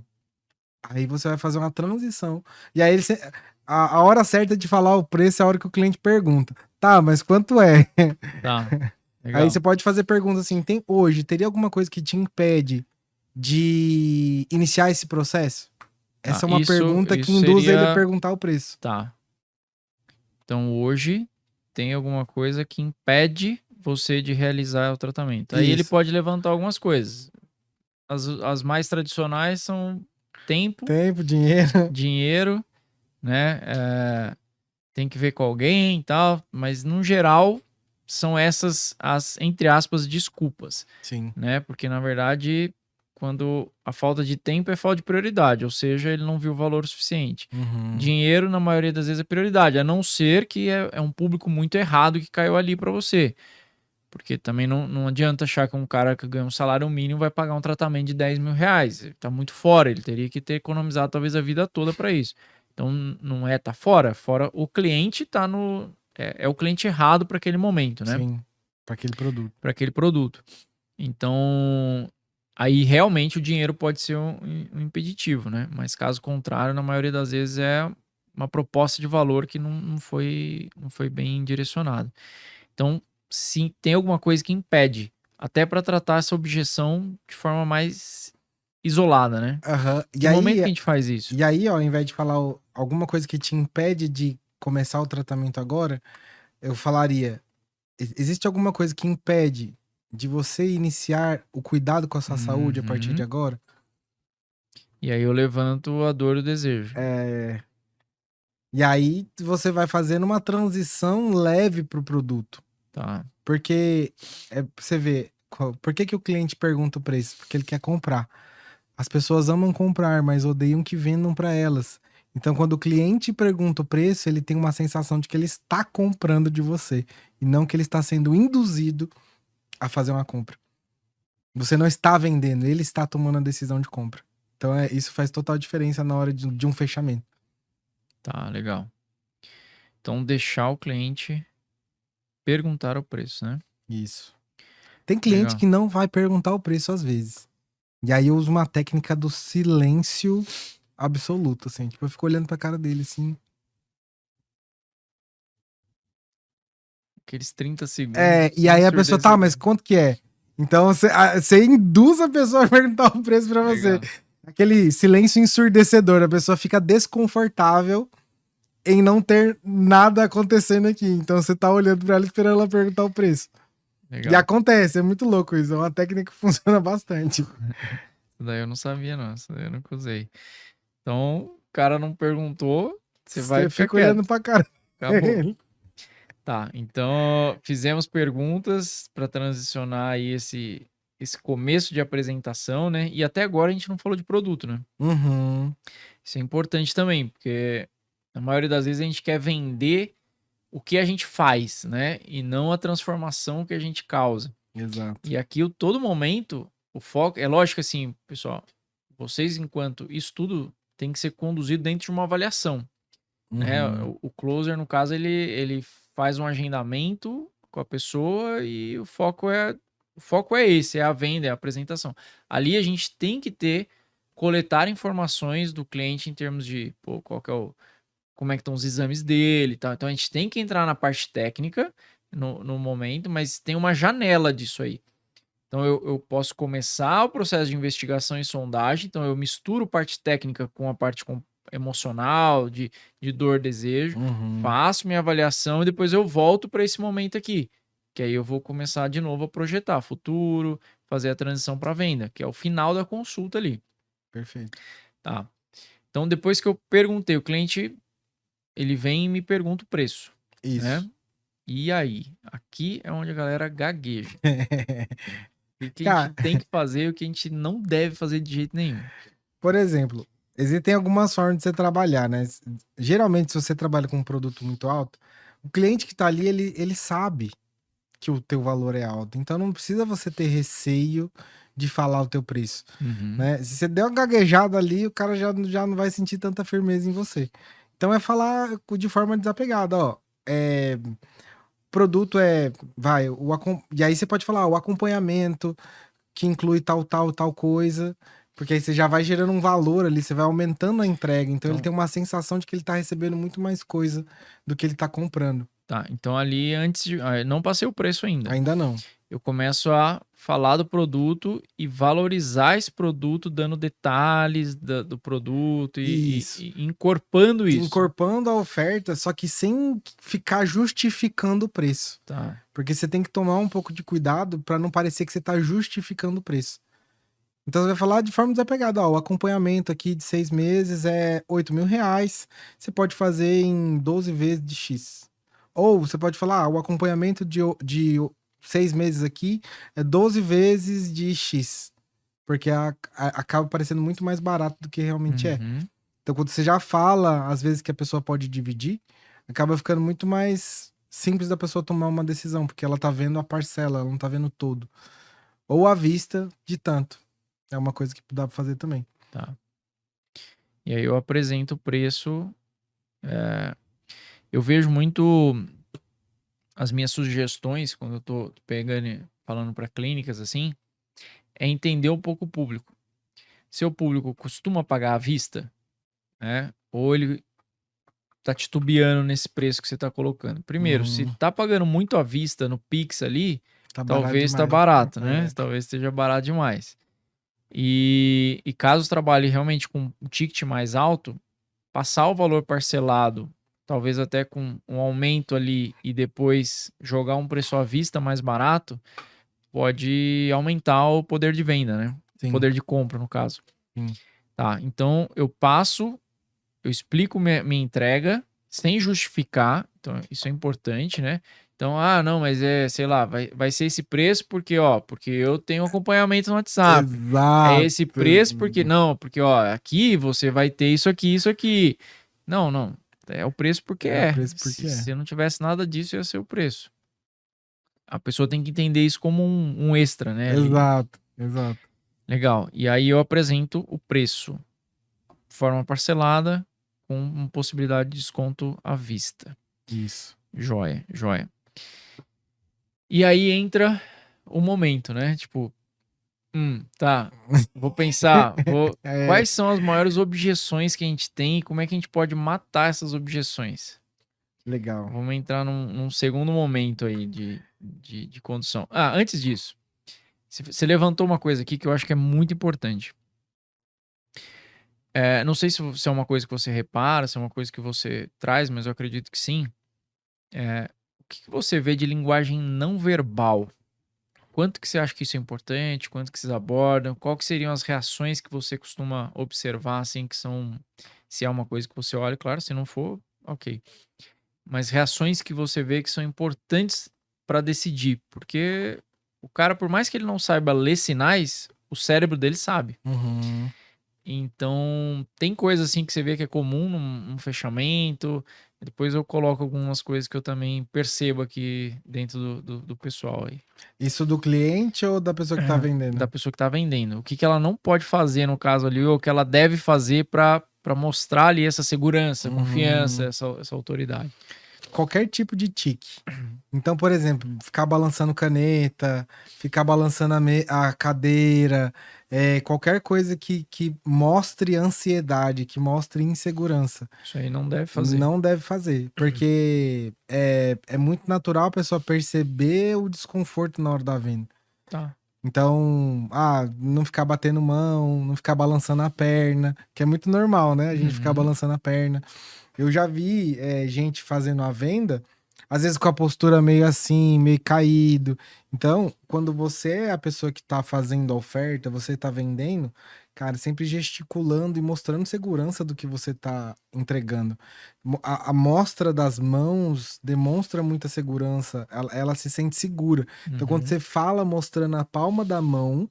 Aí você vai fazer uma transição. E aí a hora certa de falar o preço é a hora que o cliente pergunta. Tá, mas quanto é? Tá, Aí legal. você pode fazer perguntas assim, teria alguma coisa que te impede de iniciar esse processo? Tá, Essa é uma pergunta que isso induz ele a seria... perguntar o preço. Tá. Então hoje tem alguma coisa que impede você de realizar o tratamento. Aí ele Isso. pode levantar algumas coisas. As mais tradicionais são tempo, Tempo, dinheiro. dinheiro, né? Tem que ver com alguém e tal, mas no geral são essas as, entre aspas, desculpas, Sim. né? Porque na verdade, quando a falta de tempo é falta de prioridade, ou seja, ele não viu o valor suficiente. Uhum. Dinheiro, na maioria das vezes, é prioridade, a não ser que é um público muito errado que caiu ali para você. Porque também não adianta achar que um cara que ganha um salário mínimo vai pagar um tratamento de 10 mil reais. Ele tá muito fora, ele teria que ter economizado talvez a vida toda para isso. Então não é tá fora, fora o cliente tá no... É o cliente errado para aquele momento, né? Sim, para aquele produto. Para aquele produto. Então, aí realmente o dinheiro pode ser um impeditivo, né? Mas caso contrário, na maioria das vezes é uma proposta de valor que não foi bem direcionada. Então, se tem alguma coisa que impede, até para tratar essa objeção de forma mais isolada, né? Aham. Que momento que a gente faz isso? E aí, ó, ao invés de falar alguma coisa que te impede de começar o tratamento agora, eu falaria: existe alguma coisa que impede de você iniciar o cuidado com a sua saúde a partir de Uhum. agora? E aí eu levanto a dor e o desejo. E aí você vai fazendo uma transição leve pro produto. Tá. Porque você vê, por que o cliente pergunta o preço? Porque ele quer comprar. As pessoas amam comprar, mas odeiam que vendam para elas. Então, quando o cliente pergunta o preço, ele tem uma sensação de que ele está comprando de você e não que ele está sendo induzido a fazer uma compra. Você não está vendendo, ele está tomando a decisão de compra. Então, isso faz total diferença na hora de um fechamento. Tá, legal. Então, deixar o cliente perguntar o preço, né? Isso. Tem cliente Legal. que não vai perguntar o preço às vezes. E aí eu uso uma técnica do silêncio absoluto, assim. Tipo, eu fico olhando pra cara dele, assim. Aqueles 30 segundos E aí a pessoa, tá, mas ensurdecedor. quanto que é? Então você induz a pessoa a perguntar o preço pra você. Legal. Aquele silêncio ensurdecedor, a pessoa fica desconfortável em não ter nada acontecendo aqui. Então você tá olhando pra ela esperando ela perguntar o preço. Legal. E acontece, é muito louco isso. É uma técnica que funciona bastante. Isso daí eu não sabia, não. Isso daí eu nunca usei. Então, o cara não perguntou, você vai Você ficar fica olhando quieto. pra cara Acabou. dele. Tá, então fizemos perguntas para transicionar aí esse começo de apresentação, né? E até agora a gente não falou de produto, né? Uhum. Isso é importante também, porque na maioria das vezes a gente quer vender o que a gente faz, né? E não a transformação que a gente causa. Exato. E aqui, todo momento, o foco... É lógico assim, pessoal, vocês, enquanto isso tudo tem que ser conduzido dentro de uma avaliação, né? Uhum. O closer, no caso, ele faz um agendamento com a pessoa e o foco é esse, é a venda, é a apresentação. Ali a gente tem que coletar informações do cliente em termos de, pô, como é que estão os exames dele e tal. Então a gente tem que entrar na parte técnica no momento, mas tem uma janela disso aí. Então eu posso começar o processo de investigação e sondagem, então eu misturo parte técnica com a parte emocional, de dor, desejo, Uhum. faço minha avaliação e depois eu volto para esse momento aqui, que aí eu vou começar de novo a projetar futuro, fazer a transição para venda, que é o final da consulta ali. Perfeito. Tá. Então depois que eu perguntei, o cliente ele vem e me pergunta o preço, Isso. né? E aí? Aqui é onde a galera gagueja. O que a gente Cara, tem que fazer e o que a gente não deve fazer de jeito nenhum. por exemplo, Existem algumas formas de você trabalhar, né? Geralmente, se você trabalha com um produto muito alto, o cliente que tá ali, ele sabe que o teu valor é alto. Então não precisa você ter receio de falar o teu preço, Uhum. né? Se você der uma gaguejada ali, o cara já não vai sentir tanta firmeza em você. Então é falar de forma desapegada, ó. Produto e aí você pode falar, o acompanhamento que inclui tal coisa, porque aí você já vai gerando um valor ali, você vai aumentando a entrega, então ele Então, tem uma sensação de que ele tá recebendo muito mais coisa do que ele tá comprando. tá. Então ali antes de. Não passei o preço ainda. Ainda não. Eu começo a falar do produto e valorizar esse produto, dando detalhes do produto Isso. e encorpando isso. Incorporando a oferta, só que sem ficar justificando o preço. Tá. Porque você tem que tomar um pouco de cuidado para não parecer que você tá justificando o preço. Então você vai falar de forma desapegada, ó, o acompanhamento aqui de 6 meses é R$ 8.000, você pode fazer em 12 vezes de X. Ou você pode falar, o acompanhamento de 6 meses aqui é 12 vezes de X. Porque acaba parecendo muito mais barato do que realmente é. Uhum. Então quando você já fala, às vezes que a pessoa pode dividir, acaba ficando muito mais simples da pessoa tomar uma decisão, porque ela tá vendo a parcela, ela não tá vendo todo. Ou à vista de tanto. É uma coisa que dá pra fazer também. Tá. E aí eu apresento o preço. Eu vejo muito as minhas sugestões quando eu tô pegando, falando para clínicas assim, é entender um pouco o público. Seu público costuma pagar à vista, né? Ou ele tá titubeando nesse preço que você tá colocando. Primeiro, se tá pagando muito à vista no Pix ali, Tá barato talvez tá demais. barato, né? É. Talvez esteja barato demais. E caso trabalhe realmente com um ticket mais alto, passar o valor parcelado, talvez até com um aumento ali e depois jogar um preço à vista mais barato, pode aumentar o poder de venda, né? Sim, Poder de compra, no caso. sim. Tá, então eu explico minha entrega sem justificar, então isso é importante, né? Então, não, mas sei lá, vai ser esse preço porque eu tenho acompanhamento no WhatsApp. É Exato. esse preço porque aqui você vai ter isso aqui, isso aqui. Não, é o preço porque É o é. preço porque Se é. não tivesse nada disso, ia ser o preço. A pessoa tem que entender isso como um extra, né? Ali. Exato, exato. Legal. E aí eu apresento o preço de forma parcelada com possibilidade de desconto à vista. Isso. Joia, joia. E aí entra o momento, né? Tipo, tá, vou pensar, É, quais são as maiores objeções que a gente tem e como é que a gente pode matar essas objeções? legal. Vamos entrar num segundo momento aí de condução. Antes disso, você levantou uma coisa aqui que eu acho que é muito importante. Não sei se é uma coisa que você repara, se é uma coisa que você traz, mas eu acredito que sim. O que você vê de linguagem não verbal? Quanto que você acha que isso é importante? Quanto que vocês abordam? Qual que seriam as reações que você costuma observar, assim, que são... Se é uma coisa que você olha, claro, se não for, ok. Mas reações que você vê que são importantes para decidir. Porque o cara, por mais que ele não saiba ler sinais, o cérebro dele sabe. Uhum. Então, tem coisa assim que você vê que é comum num fechamento. Depois eu coloco algumas coisas que eu também percebo aqui dentro do pessoal aí. Isso do cliente ou da pessoa que tá Da vendendo? pessoa que tá vendendo. O que que ela não pode fazer no caso ali, ou o que ela deve fazer para mostrar ali essa segurança, confiança, Uhum. essa autoridade. Qualquer tipo de tique. Então, por exemplo, ficar balançando caneta, ficar balançando a cadeira, qualquer coisa que mostre ansiedade, que mostre insegurança, Isso aí não deve fazer. não deve fazer, porque é muito natural a pessoa perceber o desconforto na hora da venda. Tá. Então, não ficar batendo mão, não ficar balançando a perna, que é muito normal, né? A gente ficar balançando a perna. Eu já vi gente fazendo a venda, às vezes com a postura meio assim, meio caído. Então, quando você é a pessoa que tá fazendo a oferta, você tá vendendo, cara, sempre gesticulando e mostrando segurança do que você tá entregando. A mostra das mãos demonstra muita segurança, ela se sente segura. Então, quando você fala mostrando a palma da mão,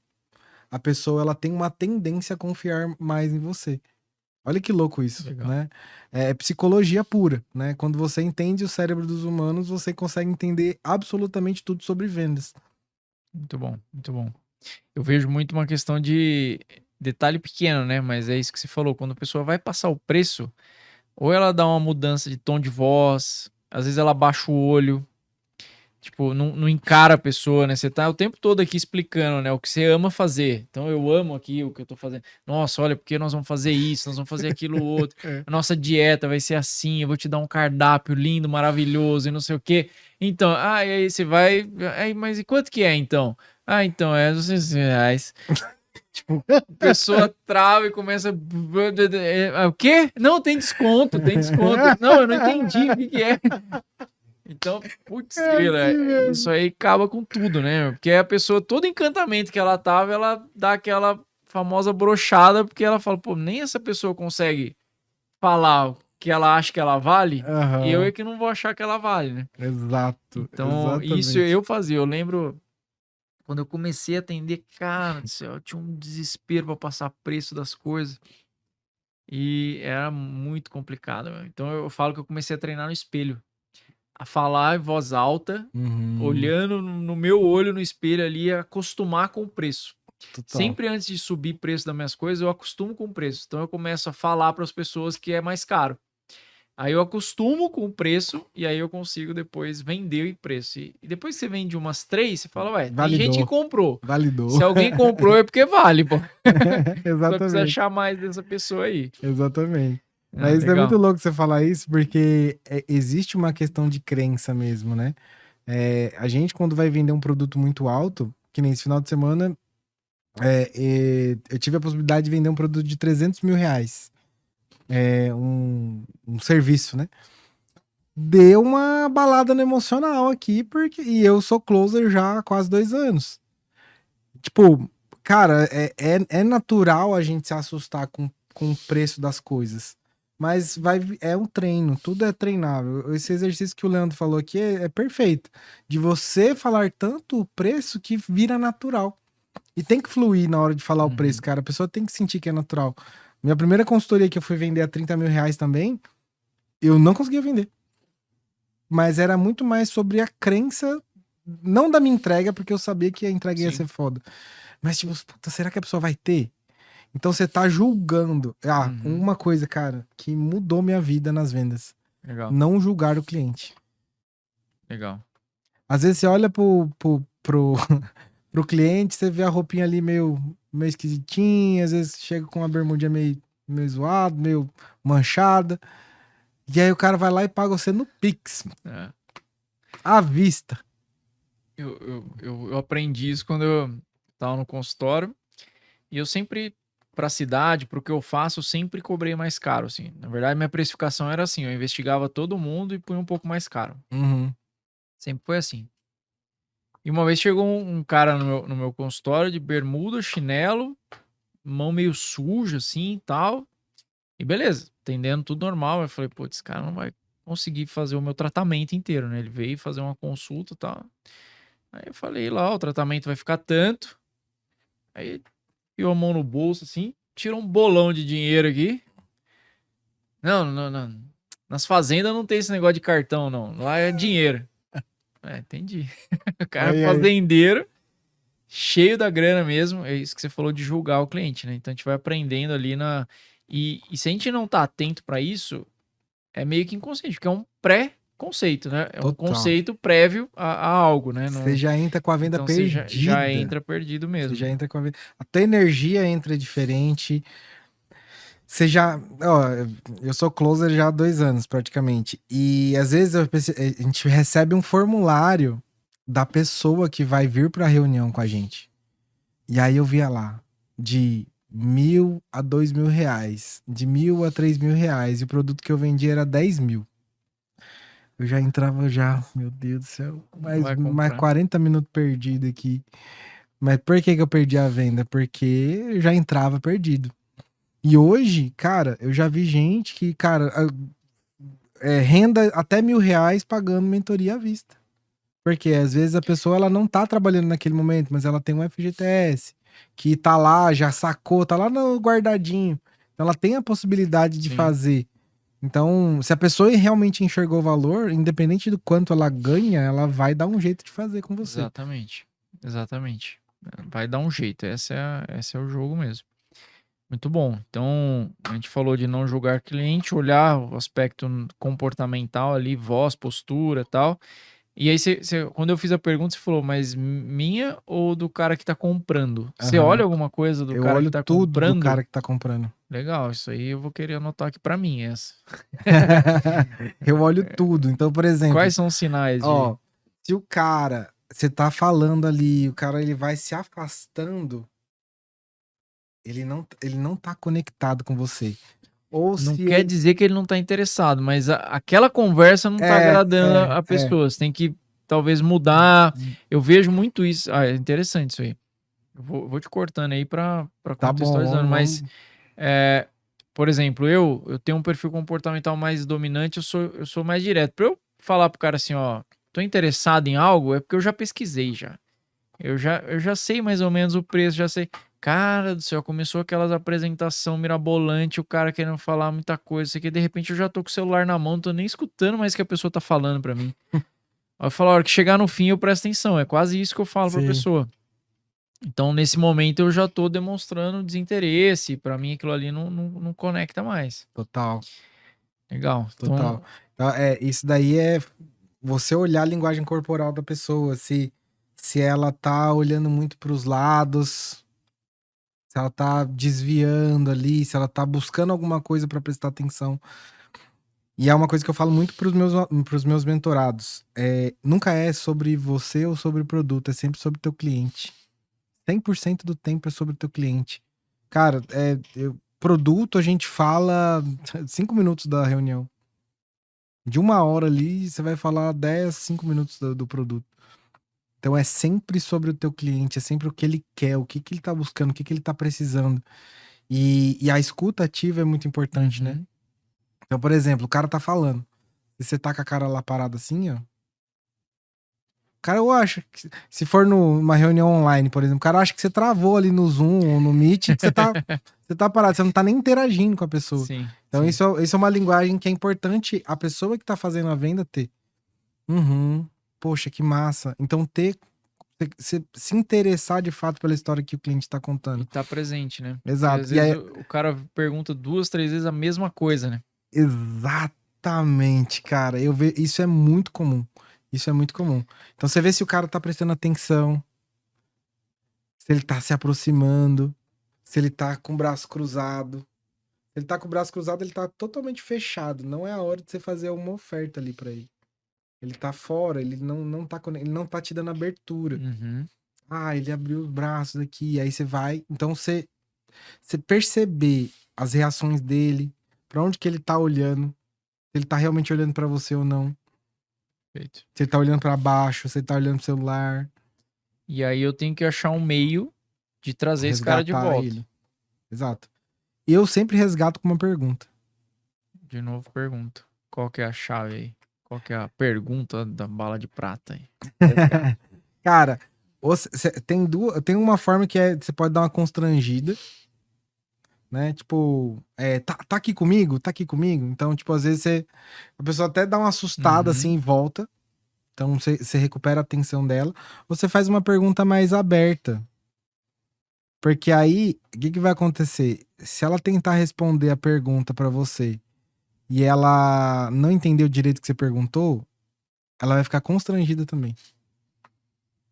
a pessoa ela tem uma tendência a confiar mais em você. Olha que louco isso, Legal. né? É psicologia pura, né? Quando você entende o cérebro dos humanos, você consegue entender absolutamente tudo sobre vendas. Muito bom, muito bom. Eu vejo muito uma questão de detalhe pequeno, né? Mas é isso que você falou. Quando a pessoa vai passar o preço, ou ela dá uma mudança de tom de voz, às vezes ela baixa o olho, tipo, não encara a pessoa, né? Você tá o tempo todo aqui explicando, né? O que você ama fazer. Então eu amo aqui o que eu tô fazendo. Nossa, olha, porque nós vamos fazer isso, nós vamos fazer aquilo outro. É. A nossa dieta vai ser assim, eu vou te dar um cardápio lindo, maravilhoso e não sei o quê. Então, e aí você vai. Mas e quanto que é então? Então, é R$ 200. Tipo, a pessoa trava e começa. O quê? Não, tem desconto, tem desconto. Não, eu não entendi o que que é. Então, putz, É assim isso mesmo. aí acaba com tudo, né? Porque a pessoa, todo encantamento que ela tava, ela dá aquela famosa brochada, porque ela fala, pô, nem essa pessoa consegue falar o que ela acha que ela vale, e eu é Aham. que não vou achar que ela vale, né? Exato, Então, isso exatamente. eu fazia. Eu lembro quando eu comecei a atender, cara do céu, eu tinha um desespero pra passar preço das coisas. E era muito complicado, meu. Então eu falo que eu comecei a treinar no espelho, a falar em voz alta, Uhum, olhando no meu olho no espelho ali, acostumar com o preço. total. Sempre antes de subir preço das minhas coisas, eu acostumo com o preço. Então eu começo a falar para as pessoas que é mais caro. Aí eu acostumo com o preço e aí eu consigo depois vender o preço. E depois que você vende umas 3, você fala, ué, tem gente que Validou, comprou. validou. Se alguém comprou é porque vale, pô. Só precisa Exatamente, achar mais dessa pessoa aí. exatamente. Ah, Mas é muito legal. louco você falar isso, porque existe uma questão de crença mesmo, né? A gente, quando vai vender um produto muito alto, que nem esse final de semana, eu tive a possibilidade de vender um produto de R$ 300.000. Um serviço, né? Deu uma balada no emocional aqui, e eu sou closer já há quase 2 anos. Tipo, cara, é natural a gente se assustar com o preço das coisas. Mas é um treino, tudo é treinável. Esse exercício que o Leandro falou aqui é perfeito. De você falar tanto o preço que vira natural. E tem que fluir na hora de falar o preço, Uhum. cara. A pessoa tem que sentir que é natural. Minha primeira consultoria que eu fui vender a R$ 30.000 também, eu não conseguia vender. Mas era muito mais sobre a crença, não da minha entrega, porque eu sabia que a entrega ia Sim. ser foda. Mas, tipo, puta, será que a pessoa vai ter? Então você tá julgando. Uhum. Uma coisa, cara, que mudou minha vida nas vendas. Legal, Não julgar o cliente. legal. Às vezes você olha pro cliente, você vê a roupinha ali meio esquisitinha, às vezes chega com uma bermudinha meio zoada, meio manchada. E aí o cara vai lá e paga você no Pix, É. à vista. Eu aprendi isso quando eu estava no consultório e eu sempre, para a cidade, para o que eu faço, eu sempre cobrei mais caro, assim. Na verdade, minha precificação era assim, eu investigava todo mundo e punha um pouco mais caro. Uhum. Sempre foi assim. E uma vez chegou um cara no meu consultório de bermuda, chinelo, mão meio suja, assim, e tal. E beleza, atendendo tudo normal. Eu falei, pô, esse cara não vai conseguir fazer o meu tratamento inteiro, né? Ele veio fazer uma consulta e tal. Aí eu falei lá, o tratamento vai ficar tanto. Aí enfiou a mão no bolso assim, tirou um bolão de dinheiro aqui. Não, não, não. Nas fazendas não tem esse negócio de cartão, não. Lá é dinheiro. Entendi. O cara é Aí. fazendeiro, cheio da grana mesmo. É isso que você falou de julgar o cliente, né? Então a gente vai aprendendo ali na. E se a gente não tá atento pra isso, é meio que inconsciente, porque é um pré-conceito, né? É um Total. conceito prévio a algo, né? Você já entra com a venda Então você já perdida. entra perdido Você mesmo. já entra com a venda. A tua energia entra diferente. Você já. Ó, eu sou closer já há 2 anos, praticamente. E às vezes a gente recebe um formulário da pessoa que vai vir pra reunião com a gente. E aí eu via lá, de 1.000 a 2.000 reais, de 1.000 a 3.000 reais, e o produto que eu vendi era 10.000. Eu já entrava já, meu Deus do céu, Não vai mais comprar. 40 minutos perdido aqui. Mas por que que eu perdi a venda? Porque eu já entrava perdido. E hoje, cara, eu já vi gente que, cara, renda até R$ 1.000 pagando mentoria à vista. Porque às vezes a pessoa ela não tá trabalhando naquele momento, mas ela tem um FGTS que tá lá, já sacou, tá lá no guardadinho. Então ela tem a possibilidade de Sim. fazer. Então, se a pessoa realmente enxergou valor, independente do quanto ela ganha, ela vai dar um jeito de fazer com você. Exatamente. Exatamente. Vai dar um jeito. Esse é o jogo mesmo. Muito bom. Então, a gente falou de não julgar cliente, olhar o aspecto comportamental ali, voz, postura e tal. E aí, quando eu fiz a pergunta, você falou, mas minha ou do cara que tá comprando? Você Aham. olha alguma coisa do Eu cara que olho tá tudo do comprando? cara que tá comprando. Legal, isso aí eu vou querer anotar aqui pra mim, essa. Eu olho tudo. Então, por exemplo, Quais são os sinais de... ó, se o cara, você tá falando ali, o cara ele vai se afastando, ele não tá conectado com você. Ou Não se quer ele. dizer que ele não tá interessado, mas aquela conversa não tá agradando a pessoa. Você tem que, talvez, mudar. Eu vejo muito isso. Ah, é interessante isso aí. Eu vou te cortando aí pra Tá bom, contextualizando, mas... vamos. Por exemplo, eu tenho um perfil comportamental mais dominante, eu sou mais direto. Pra eu falar pro cara assim, ó, tô interessado em algo, é porque eu já pesquisei já. Eu já sei mais ou menos o preço, já sei. Cara do céu, começou aquelas apresentação mirabolante, o cara querendo falar muita coisa, isso aqui, de repente eu já tô com o celular na mão, não tô nem escutando mais o que a pessoa tá falando pra mim. Aí eu falo, a hora que chegar no fim eu presto atenção, é quase isso que eu falo pra Sim, pessoa. Então, nesse momento, eu já tô demonstrando desinteresse. Pra mim, aquilo ali não conecta mais. total, Legal. total. Então, Então, isso daí é você olhar a linguagem corporal da pessoa, se ela tá olhando muito pros lados, se ela tá desviando ali, se ela tá buscando alguma coisa pra prestar atenção. E é uma coisa que eu falo muito pros meus mentorados. Nunca é sobre você ou sobre o produto, é sempre sobre o teu cliente. 100% do tempo é sobre o teu cliente. Cara, produto a gente fala 5 minutos da reunião. De 1 hora ali, você vai falar 10, 5 minutos do produto. Então é sempre sobre o teu cliente, é sempre o que ele quer, o que ele tá buscando, o que ele tá precisando. E a escuta ativa é muito importante, né? Então, por exemplo, o cara tá falando. E você tá com a cara lá parada assim, ó. Cara, eu acho que se for numa reunião online, por exemplo, o cara acha que você travou ali no Zoom ou no Meet, que você tá parado, você não tá nem interagindo com a pessoa. sim. Então, sim. isso é uma linguagem que é importante a pessoa que tá fazendo a venda ter. Poxa, que massa. Então, se interessar de fato pela história que o cliente tá E contando. tá presente, né? Porque Exato. às E vezes aí, o cara pergunta 2, 3 vezes a mesma coisa, né? exatamente, cara. Isso é muito comum. Isso é muito comum. Então, você vê se o cara tá prestando atenção, se ele tá se aproximando, se ele tá com o braço cruzado. Se ele tá com o braço cruzado, ele tá totalmente fechado. Não é a hora de você fazer uma oferta ali pra ele. Ele tá fora, ele ele não tá te dando abertura. Uhum. Ah, ele abriu os braços aqui, aí você vai. Então você perceber as reações dele, pra onde que ele tá olhando, se ele tá realmente olhando pra você ou não, Perfeito. se ele tá olhando pra baixo, se ele tá olhando pro celular, E aí eu tenho que achar um meio de trazer esse cara de resgatar volta. ele. Exato. E eu sempre resgato com uma pergunta. De novo, pergunta. Qual que é a chave aí? Qual que é a pergunta da bala de prata aí? Cara, tem uma forma que você pode dar uma constrangida, né? Tipo, tá aqui comigo? Tá aqui comigo? Então, tipo, às vezes a pessoa até dá uma assustada assim e volta. Então, você recupera a atenção dela. Ou você faz uma pergunta mais aberta. Porque aí, o que vai acontecer? Se ela tentar responder a pergunta pra você e ela não entendeu direito o que você perguntou, ela vai ficar constrangida também.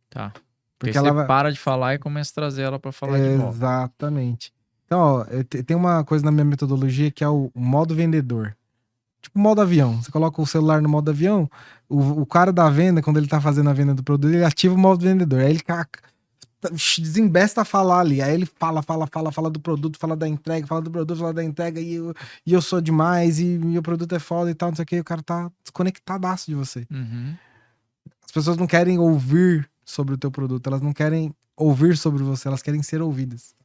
Tá. Porque Porque você ela vai. para de falar e começa a trazer ela pra falar de volta. Exatamente. Então, ó, tem uma coisa na minha metodologia que é o modo vendedor. Tipo modo avião. Você coloca o celular no modo avião, o cara da venda, quando ele tá fazendo a venda do produto, ele ativa o modo vendedor. Aí ele desembesta a falar ali. Aí ele fala do produto, fala da entrega, fala do produto, fala da entrega, e eu sou demais, e meu produto é foda e tal, não sei o que. O cara tá desconectadaço de você. Uhum. As pessoas não querem ouvir sobre o teu produto, elas não querem ouvir sobre você, elas querem ser ouvidas.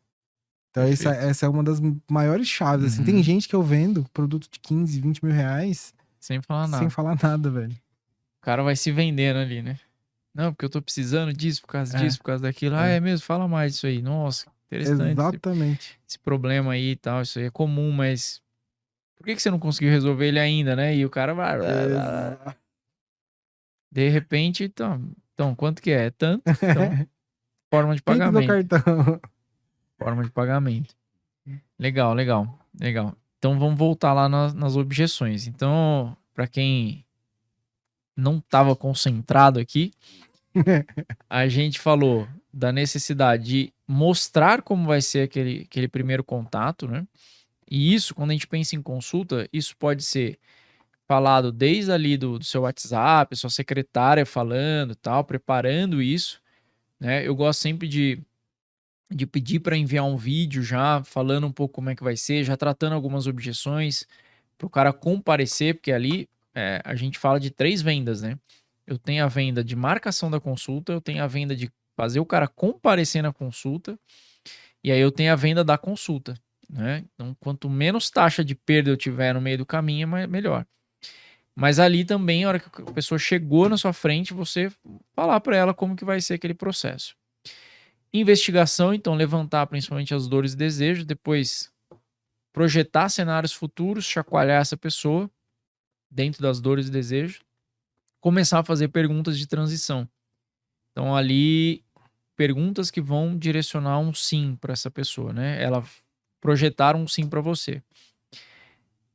Então essa é uma das maiores chaves, assim. Tem gente que eu vendo produto de 15, 20 mil reais sem falar sem nada. falar nada, velho. O cara vai se vendendo ali, né? Não, porque eu tô precisando disso, por causa disso, por causa daquilo. Ah, é mesmo? Fala mais disso aí. Nossa, interessante Exatamente. esse problema aí e tal, isso aí é comum, mas por que você não conseguiu resolver ele ainda, né? E o cara vai... De repente, então quanto que é? É tanto, então, forma de Pix do pagamento. cartão. Forma de pagamento. Legal, legal, legal. Então vamos voltar lá nas objeções. Então, para quem não estava concentrado aqui, a gente falou da necessidade de mostrar como vai ser aquele primeiro contato, né? E isso, quando a gente pensa em consulta, isso pode ser falado desde ali do seu WhatsApp, sua secretária falando, tal, preparando isso, né? Eu gosto sempre de pedir para enviar um vídeo já falando um pouco como é que vai ser, já tratando algumas objeções para o cara comparecer, porque ali a gente fala de 3 vendas, né? Eu tenho a venda de marcação da consulta, eu tenho a venda de fazer o cara comparecer na consulta, e aí eu tenho a venda da consulta, né? Então, quanto menos taxa de perda eu tiver no meio do caminho, melhor. Mas ali também, a hora que a pessoa chegou na sua frente, você falar para ela como que vai ser aquele processo. Investigação, então, levantar principalmente as dores e desejos, depois projetar cenários futuros, chacoalhar essa pessoa dentro das dores e desejos, começar a fazer perguntas de transição. Então, ali, perguntas que vão direcionar um sim para essa pessoa, né? Ela projetar um sim para você.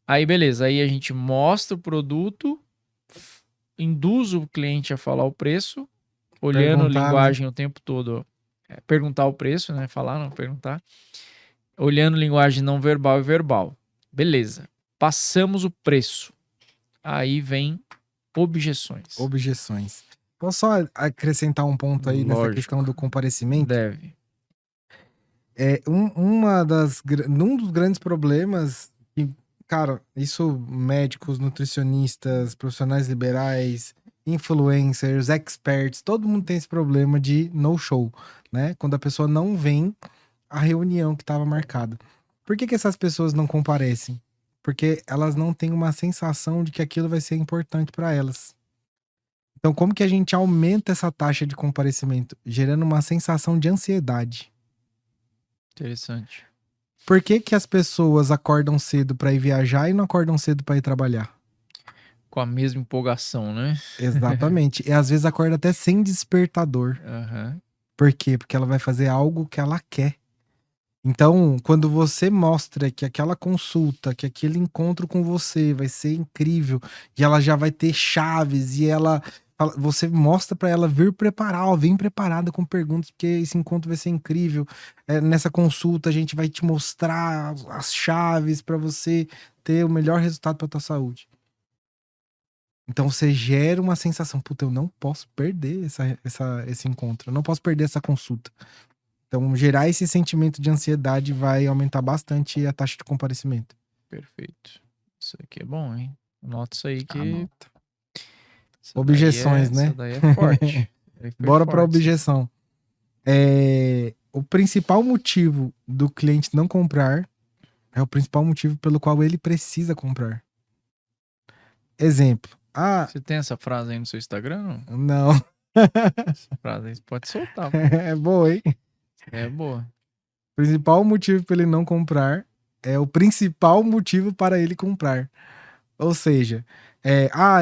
Aí, beleza. Aí a gente mostra o produto, induz o cliente a falar o preço, olhando Perguntar, né? linguagem o tempo todo. Perguntar o preço, né? Falar, não perguntar. Olhando linguagem não verbal e verbal. Beleza. Passamos o preço. Aí vem objeções. Objeções. Posso só acrescentar um ponto aí nessa questão do comparecimento? Deve. Um dos grandes problemas que, cara, isso médicos, nutricionistas, profissionais liberais, influencers, experts, todo mundo tem esse problema de no-show, né? Quando a pessoa não vem à reunião que estava marcada. Por que essas pessoas não comparecem? Porque elas não têm uma sensação de que aquilo vai ser importante para elas. Então, como que a gente aumenta essa taxa de comparecimento? Gerando uma sensação de ansiedade. Interessante. Por que as pessoas acordam cedo para ir viajar e não acordam cedo para ir trabalhar? Com a mesma empolgação, né? Exatamente. E às vezes acorda até sem despertador. Uhum. Por quê? Porque ela vai fazer algo que ela quer. Então, quando você mostra que aquela consulta, que aquele encontro com você vai ser incrível, e ela já vai ter chaves, e você mostra para ela vir preparar, ó, vem preparada com perguntas, porque esse encontro vai ser incrível. Nessa consulta a gente vai te mostrar as chaves para você ter o melhor resultado para tua saúde. Então você gera uma sensação, puta, eu não posso perder esse encontro, eu não posso perder essa consulta. Então, gerar esse sentimento de ansiedade vai aumentar bastante a taxa de comparecimento. Perfeito. Isso aqui é bom, hein? Anota isso aí que... Anota. Objeções, né? Essa daí é forte. Bora para objeção. O principal motivo do cliente não comprar é o principal motivo pelo qual ele precisa comprar. Exemplo. Você tem essa frase aí no seu Instagram? Não. Essa frase aí você pode soltar. É boa, hein? É boa. O principal motivo para ele não comprar é o principal motivo para ele comprar. Ou seja,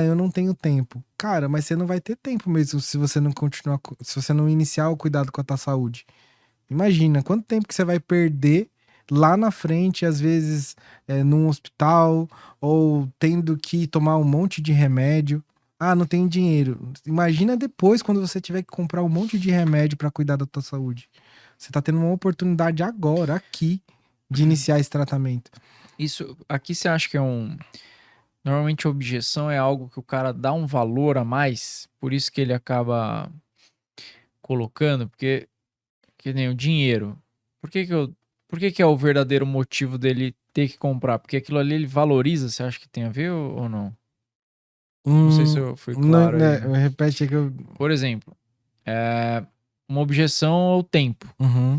eu não tenho tempo. Cara, mas você não vai ter tempo mesmo se você não continuar, se você não iniciar o cuidado com a tua saúde. Imagina quanto tempo que você vai perder lá na frente, às vezes num hospital, ou tendo que tomar um monte de remédio. Ah, não tenho dinheiro. Imagina depois, quando você tiver que comprar um monte de remédio para cuidar da tua saúde. Você tá tendo uma oportunidade agora, aqui, de iniciar esse tratamento. Isso, aqui você acha que é Normalmente a objeção é algo que o cara dá um valor a mais, por isso que ele acaba colocando, porque que nem o dinheiro. Por que é o verdadeiro motivo dele ter que comprar? Porque aquilo ali ele valoriza, você acha que tem a ver ou não? Não sei se eu fui claro aí, né? Repete aí que eu... Por exemplo, uma objeção ao tempo. Uhum.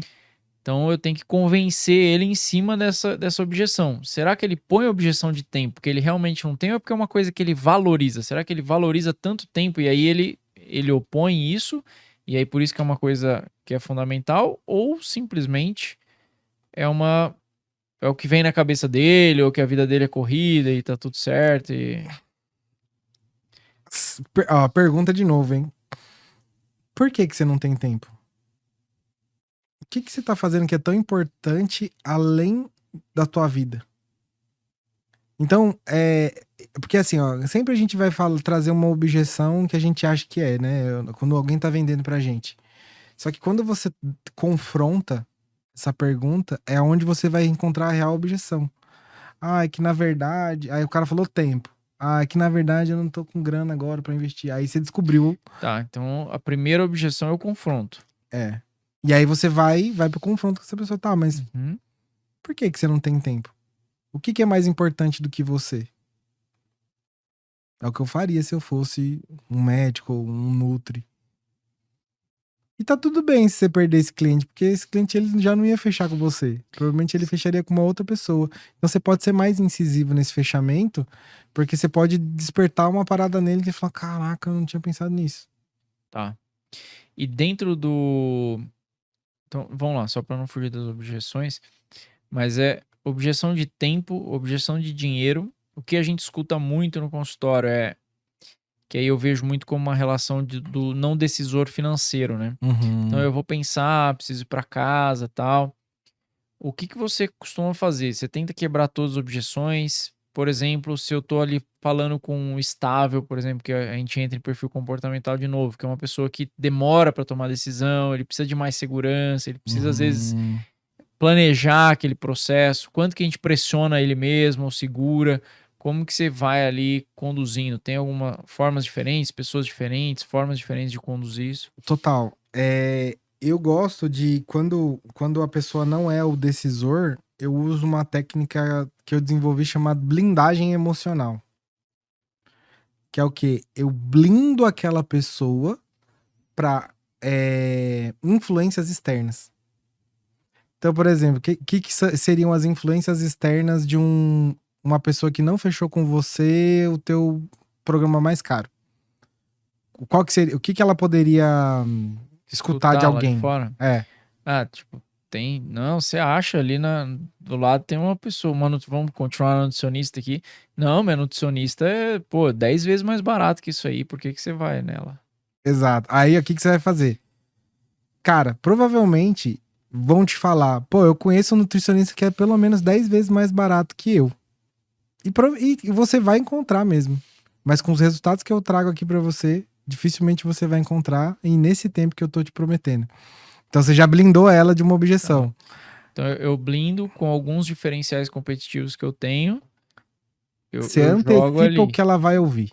Então eu tenho que convencer ele em cima dessa objeção. Será que ele põe a objeção de tempo porque ele realmente não tem ou é porque é uma coisa que ele valoriza? Será que ele valoriza tanto tempo e aí ele opõe isso e aí por isso que é uma coisa que é fundamental? Ou simplesmente é o que vem na cabeça dele, ou que a vida dele é corrida e tá tudo certo. Pergunta de novo, hein? Por que você não tem tempo? O que você tá fazendo que é tão importante além da tua vida? Então, porque assim, ó, sempre a gente vai trazer uma objeção que a gente acha que é, né? Quando alguém tá vendendo pra gente. Só que quando você confronta essa pergunta, é onde você vai encontrar a real objeção. Ah, é que na verdade. Aí o cara falou tempo. Ah, é que na verdade eu não tô com grana agora pra investir. Aí você descobriu. Tá, então a primeira objeção é o confronto. É. E aí você vai pro confronto com essa pessoa. Tá, mas Uhum. por que você não tem tempo? O que é mais importante do que você? É o que eu faria se eu fosse um médico ou um nutri. E tá tudo bem se você perder esse cliente, porque esse cliente ele já não ia fechar com você. Provavelmente ele fecharia com uma outra pessoa. Então você pode ser mais incisivo nesse fechamento, porque você pode despertar uma parada nele que ele fala: caraca, eu não tinha pensado nisso. Tá. E dentro do... Então, vamos lá, só para não fugir das objeções, mas é objeção de tempo, objeção de dinheiro. O que a gente escuta muito no consultório que aí eu vejo muito como uma relação do não decisor financeiro, né? Então eu vou pensar, preciso ir para casa, tal. O que você costuma fazer? Você tenta quebrar todas as objeções? Por exemplo, se eu tô ali falando com um estável, por exemplo, que a gente entra em perfil comportamental de novo, que é uma pessoa que demora para tomar decisão, ele precisa de mais segurança, ele precisa às vezes planejar aquele processo, quanto que a gente pressiona ele mesmo ou segura, como que você vai ali conduzindo? Tem alguma formas diferentes, pessoas diferentes, formas diferentes de conduzir isso? Total. Eu gosto de quando a pessoa não é o decisor, eu uso uma técnica que eu desenvolvi chamada blindagem emocional. Que é o quê? Eu blindo aquela pessoa para influências externas. Então, por exemplo, o que seriam as influências externas de uma pessoa que não fechou com você o teu programa mais caro? Qual que seria, o que ela poderia escutar de Lá de alguém? fora? Ah, tipo, tem. Não, você acha ali do lado tem uma pessoa, vamos continuar na nutricionista aqui. Não, minha nutricionista é, pô, 10 vezes mais barato que isso aí. Por que você vai nela? Exato. Aí o que você vai fazer? Cara, provavelmente vão te falar, pô, eu conheço um nutricionista que é pelo menos 10 vezes mais barato que eu. E você vai encontrar mesmo. Mas com os resultados que eu trago aqui pra você, dificilmente você vai encontrar e nesse tempo que eu tô te prometendo. Então você já blindou ela de uma objeção. Então eu blindo com alguns diferenciais competitivos que eu tenho. Você Eu jogo antecipa o ali. que ela vai ouvir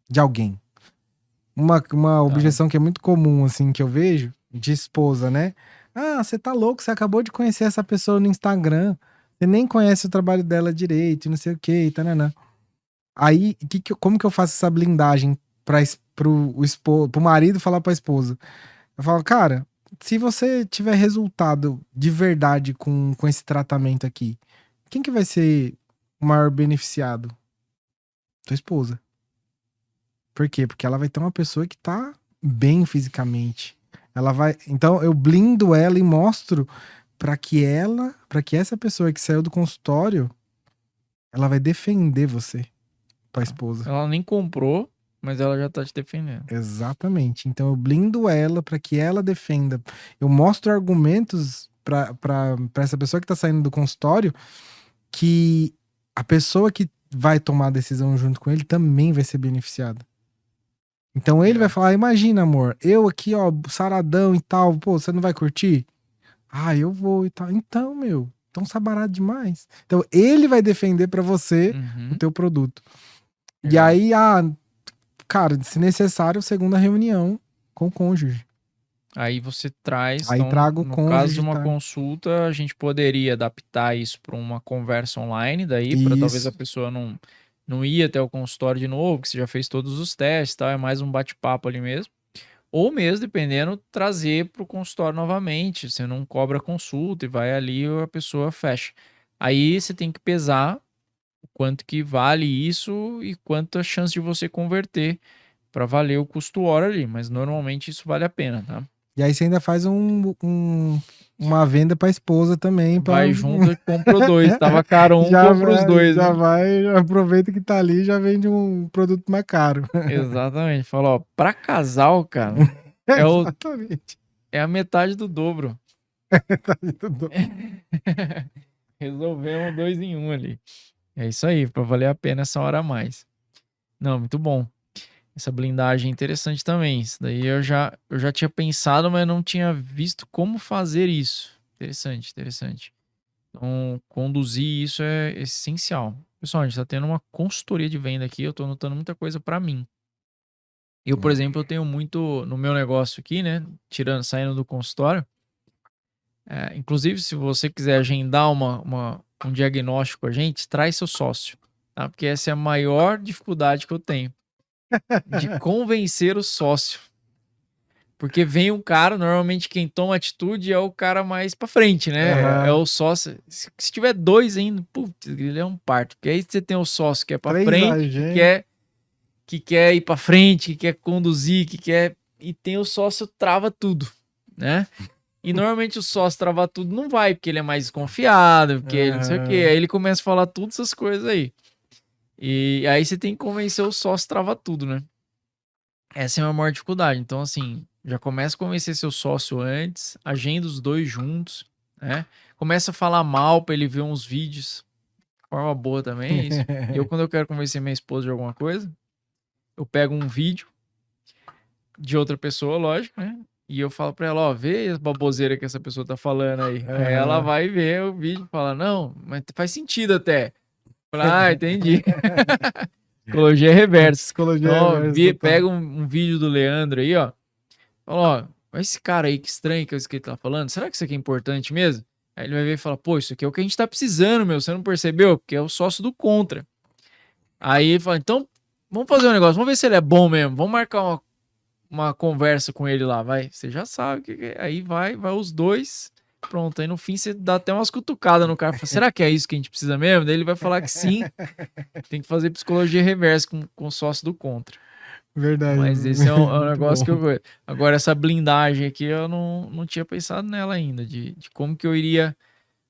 de alguém. Uma objeção que é muito comum, assim, que eu vejo, de esposa, né? Ah, você tá louco, você acabou de conhecer essa pessoa no Instagram, você nem conhece o trabalho dela direito, não sei o que, tananã. Aí, como que eu faço essa blindagem pro marido falar pra esposa? Eu falo, cara, se você tiver resultado de verdade com esse tratamento aqui, quem que vai ser o maior beneficiado? Tua esposa. Por quê? Porque ela vai ter uma pessoa que tá bem fisicamente. Ela vai. Então eu blindo ela e mostro para que essa pessoa que saiu do consultório, ela vai defender você, tua esposa. Ela nem comprou, mas ela já tá te defendendo. Exatamente. Então eu blindo ela para que ela defenda. Eu mostro argumentos para essa pessoa que tá saindo do consultório que a pessoa que vai tomar a decisão junto com ele também vai ser beneficiada. Então ele vai falar: imagina, amor, eu aqui, ó, saradão e tal, pô, você não vai curtir? Ah, eu vou e tal. Então, meu, tão sabarado demais. Então ele vai defender pra você o teu produto. E Legal. aí, cara, se necessário, segunda reunião com o cônjuge. Aí você traz, Aí então, trago o no caso de cônjuge, uma tá? consulta, a gente poderia adaptar isso para uma conversa online, daí, para talvez a Isso. pessoa não ir até o consultório de novo, que você já fez todos os testes, tá? É mais um bate-papo ali mesmo. Ou mesmo, dependendo, trazer para o consultório novamente. Você não cobra consulta e vai ali a pessoa fecha. Aí você tem que pesar o quanto que vale isso e quanta chance de você converter para valer o custo hora ali. Mas normalmente isso vale a pena, tá? E aí você ainda faz um uma venda pra esposa também. Vai junto e comprou dois. Tava caro um, Já compra os vai, dois, já né? vai, aproveita que tá ali e já vende um produto mais caro. Exatamente. Falou, ó, pra casal, cara, é, Exatamente. é a metade do dobro. Tá tudo- Resolvemos 2 em 1 ali. É isso aí, pra valer a pena essa hora a mais. Não, muito bom. Essa blindagem é interessante também. Isso daí eu já tinha pensado, mas não tinha visto como fazer isso. Interessante, interessante. Então, conduzir isso é essencial. Pessoal, a gente está tendo uma consultoria de venda aqui, eu estou anotando muita coisa para mim. Eu, por exemplo, eu tenho muito no meu negócio aqui, né? Saindo do consultório. Inclusive, se você quiser agendar um diagnóstico com a gente, traz seu sócio, tá? Porque essa é a maior dificuldade que eu tenho, de convencer o sócio. Porque vem um cara, normalmente quem toma atitude é o cara mais pra frente, né? É Aham. o sócio. Se tiver dois ainda, putz, ele é um parto. Porque aí você tem o sócio que é pra 3 frente, agentes. que quer ir pra frente, que quer conduzir, que quer. E tem o sócio trava tudo, né? E normalmente o sócio trava tudo não vai, porque ele é mais desconfiado, porque ele não sei o quê. Aí ele começa a falar todas essas coisas aí. E aí você tem que convencer o sócio trava tudo, né? Essa é a maior dificuldade. Então, assim, já começa a convencer seu sócio antes, agenda os dois juntos, né? Começa a falar mal pra ele ver uns vídeos. Forma boa também, é isso. Quando eu quero convencer minha esposa de alguma coisa, eu pego um vídeo de outra pessoa, lógico, né? E eu falo pra ela, ó, vê as baboseiras que essa pessoa tá falando aí. Aí ela vai ver o vídeo e fala, não, mas faz sentido até. Fala, entendi. Psicologia reversa. Psicologia Então, ó, reversa pega total. um vídeo do Leandro aí, ó. Fala, ó, esse cara aí, que estranho que é isso que ele tá falando. Será que isso aqui é importante mesmo? Aí ele vai ver e fala, pô, isso aqui é o que a gente tá precisando, meu. Você não percebeu? Porque é o sócio do contra. Aí ele fala, então, vamos fazer um negócio. Vamos ver se ele é bom mesmo. Vamos marcar uma conversa com ele lá, vai. Você já sabe que aí vai os dois. Pronto, aí no fim você dá até umas cutucadas no cara. Fala, será que é isso que a gente precisa mesmo? Daí ele vai falar que sim. Tem que fazer psicologia reversa com o sócio do contra. Verdade. Mas esse é um Muito negócio que bom. eu. Agora, essa blindagem aqui, eu não tinha pensado nela ainda, de como que eu iria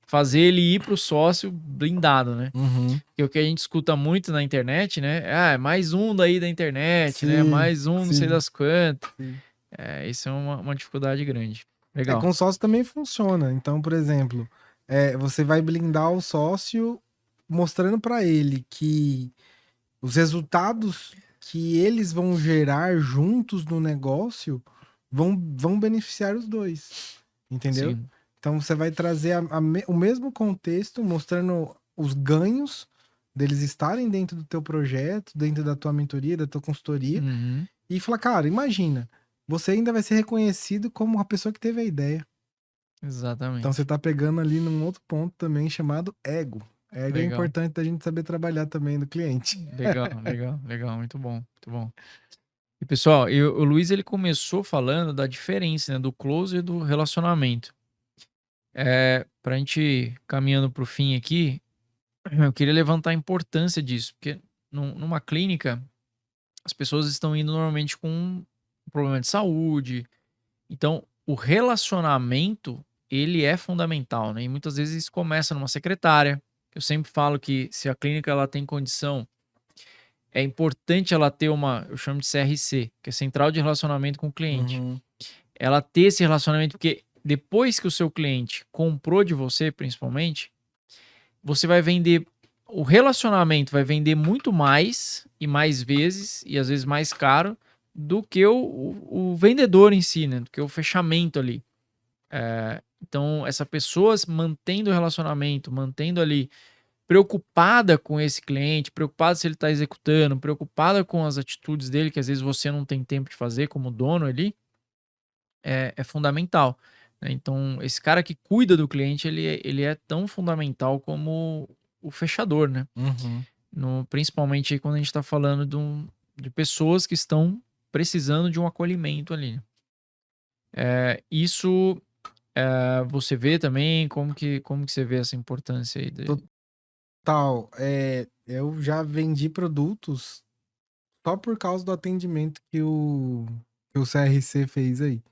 fazer ele ir pro sócio blindado, né? Uhum. Porque o que a gente escuta muito na internet, né? É mais um daí da internet, né? Sim, Mais um, não sei sim, das quantas. sim. Isso é uma dificuldade grande. Com Legal. sócio também funciona. Então, por exemplo, você vai blindar o sócio mostrando para ele que os resultados que eles vão gerar juntos no negócio vão beneficiar os dois, entendeu? Sim. Então você vai trazer o mesmo contexto, mostrando os ganhos deles estarem dentro do teu projeto, dentro da tua mentoria, da tua consultoria, Uhum. e falar, cara, imagina, você ainda vai ser reconhecido como a pessoa que teve a ideia. Então você Exatamente. tá pegando ali num outro ponto também chamado ego. Ego é Legal. importante da gente saber trabalhar também do cliente. Legal, legal, legal. Muito bom, muito bom. E pessoal, o Luiz ele começou falando da diferença, né, do close e do relacionamento. Pra gente ir caminhando pro fim aqui, eu queria levantar a importância disso, porque numa clínica as pessoas estão indo normalmente com um problema de saúde. Então, o relacionamento, ele é fundamental, né? E muitas vezes isso começa numa secretária. Eu sempre falo que se a clínica ela tem condição, é importante ela ter eu chamo de CRC, que é Central de Relacionamento com o Cliente. Uhum. Ela ter esse relacionamento, porque depois que o seu cliente comprou de você, principalmente, você vai vender, o relacionamento vai vender muito mais e mais vezes, e às vezes mais caro, do que o vendedor em si, né? Do que o fechamento ali. Então, essa pessoa mantendo o relacionamento, mantendo ali, preocupada com esse cliente, preocupada se ele está executando, preocupada com as atitudes dele, que às vezes você não tem tempo de fazer como dono ali, é fundamental, né? Então, esse cara que cuida do cliente, ele é tão fundamental como o fechador, né? Uhum. Principalmente aí quando a gente está falando de pessoas que estão precisando de um acolhimento ali. Isso você vê também, como que você vê essa importância aí? Total. Eu já vendi produtos só por causa do atendimento que o CRC fez aí.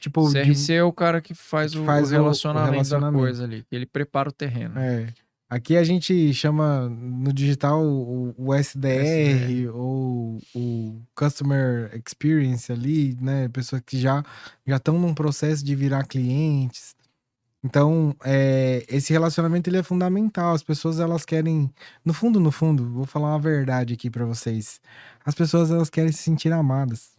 Tipo, CRC é o cara que faz que o faz o relacionamento da relacionamento. coisa ali. Ele prepara o terreno. É. Aqui a gente chama no digital o SDR ou o Customer Experience ali, né? Pessoas que já estão num processo de virar clientes. Então, esse relacionamento ele é fundamental. As pessoas elas querem, no fundo, vou falar uma verdade aqui pra vocês. As pessoas elas querem se sentir amadas.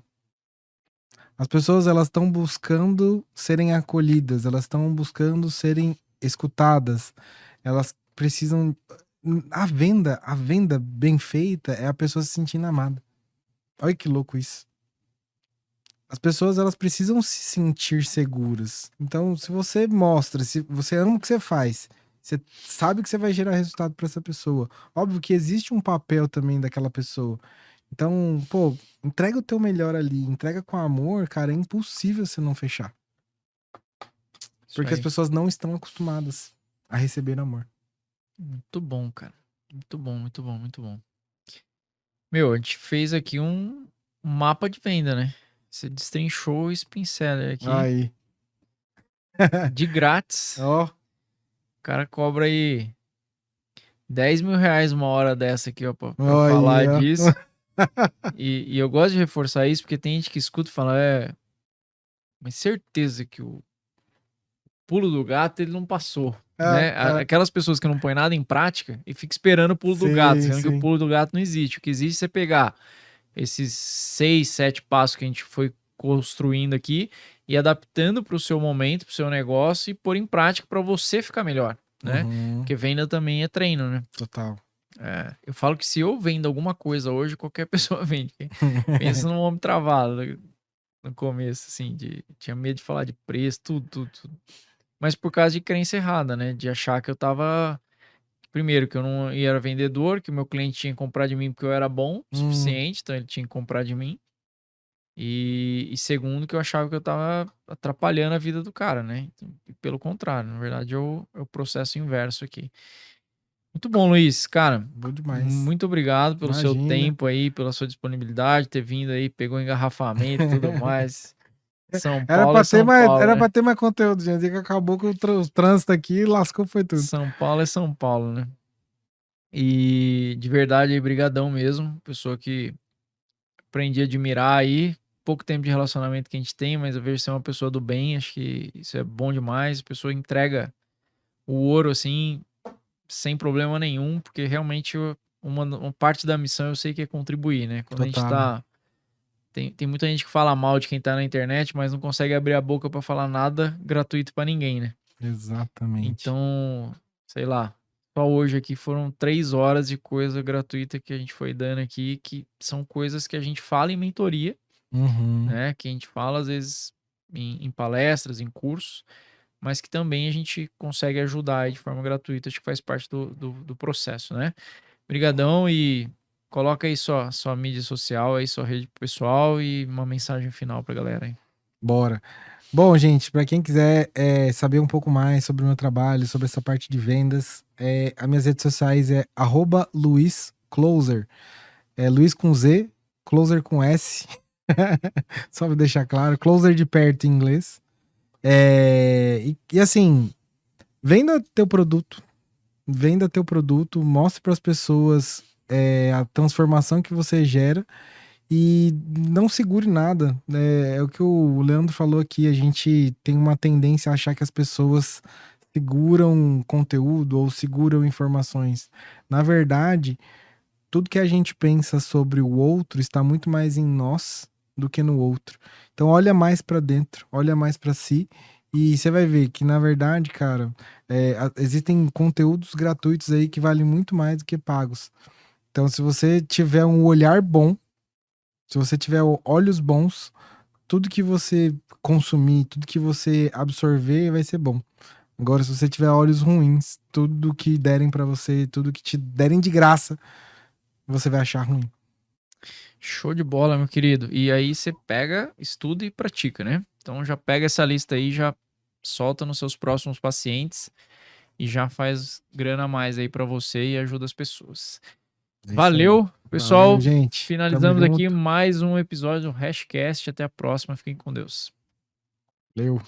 As pessoas elas estão buscando serem acolhidas, elas estão buscando serem escutadas. Elas precisam a venda bem feita é a pessoa se sentindo amada. Olha que louco isso. As pessoas elas precisam se sentir seguras. Então, se você mostra, se você ama o que você faz, você sabe que você vai gerar resultado para essa pessoa. Óbvio que existe um papel também daquela pessoa. Então, pô, entrega o teu melhor ali, entrega com amor, cara, é impossível você não fechar. Isso Porque as aí. pessoas não estão acostumadas a receber amor. Muito bom, cara. Muito bom, muito bom, muito bom. Meu, a gente fez aqui um mapa de venda, né? Você destrinchou o Spinseller aqui Aí, de grátis. ó, O cara cobra aí 10 mil reais uma hora dessa aqui, ó, pra aí, falar ó. disso. E eu gosto de reforçar isso porque tem gente que escuta e fala, mas certeza que o pulo do gato ele não passou, Ah, né? ah, Aquelas pessoas que não põem nada em prática e ficam esperando o pulo do gato, sim, sendo que o sim. pulo do gato não existe. O que existe é você pegar esses 6, 7 passos que a gente foi construindo aqui e adaptando para o seu momento, para o seu negócio e pôr em prática para você ficar melhor, né? Uhum, Porque venda também é treino, né? total. Eu falo que se eu vendo alguma coisa hoje, qualquer pessoa vende. Pensa num homem travado no começo, assim, tinha medo de falar de preço, tudo. Mas por causa de crença errada, né? De achar que eu tava. Primeiro, que eu não era vendedor, que o meu cliente tinha que comprar de mim porque eu era bom o Hum, suficiente, então ele tinha que comprar de mim. E segundo, que eu achava que eu tava atrapalhando a vida do cara, né? Então, e pelo contrário, na verdade, é o processo inverso aqui. Muito bom, Luiz. Cara, bom demais. muito obrigado pelo seu Imagina. tempo aí, pela sua disponibilidade, ter vindo aí, pegou engarrafamento e tudo mais. São Paulo é São Paulo, Era né? pra ter mais conteúdo, gente. Que acabou com o trânsito aqui e lascou foi tudo. São Paulo é São Paulo, né? E de verdade, aí, brigadão mesmo. Pessoa que aprendi a admirar aí. Pouco tempo de relacionamento que a gente tem, mas eu vejo ser uma pessoa do bem. Acho que isso é bom demais. A pessoa entrega o ouro assim, sem problema nenhum, porque realmente uma parte da missão eu sei que é contribuir, né? Quando a gente Total. tá. Tem muita gente que fala mal de quem tá na internet, mas não consegue abrir a boca pra falar nada gratuito pra ninguém, né? Exatamente. Então, sei lá, só hoje aqui foram 3 horas de coisa gratuita que a gente foi dando aqui, que são coisas que a gente fala em mentoria, Uhum. né? Que a gente fala às vezes em palestras, em cursos, mas que também a gente consegue ajudar aí de forma gratuita, acho que faz parte do processo, né? Obrigadão e coloca aí sua mídia social, aí sua rede pessoal e uma mensagem final pra galera aí. Bora. Bom, gente, para quem quiser saber um pouco mais sobre o meu trabalho, sobre essa parte de vendas, as minhas redes sociais é @luizcloser. É Luiz com Z, Closer com S. Só pra deixar claro, Closer de perto em inglês. E assim, venda teu produto, mostre para as pessoas a transformação que você gera e não segure nada. É o que o Leandro falou aqui, a gente tem uma tendência a achar que as pessoas seguram conteúdo ou seguram informações. Na verdade, tudo que a gente pensa sobre o outro está muito mais em nós do que no outro. Então olha mais para dentro, olha mais para si e você vai ver que na verdade, cara, existem conteúdos gratuitos aí que valem muito mais do que pagos. Então se você tiver um olhar bom, se você tiver olhos bons, tudo que você consumir, tudo que você absorver vai ser bom. Agora, se você tiver olhos ruins, tudo que derem para você, tudo que te derem de graça, você vai achar ruim. Show de bola, meu querido. E aí você pega, estuda e pratica, né? Então já pega essa lista aí, já solta nos seus próximos pacientes e já faz grana a mais aí pra você e ajuda as pessoas. É isso aí. Valeu, Valeu, pessoal. gente. Tamo Finalizamos aqui junto. mais um episódio do Hashcast. Até a próxima. Fiquem com Deus. Valeu.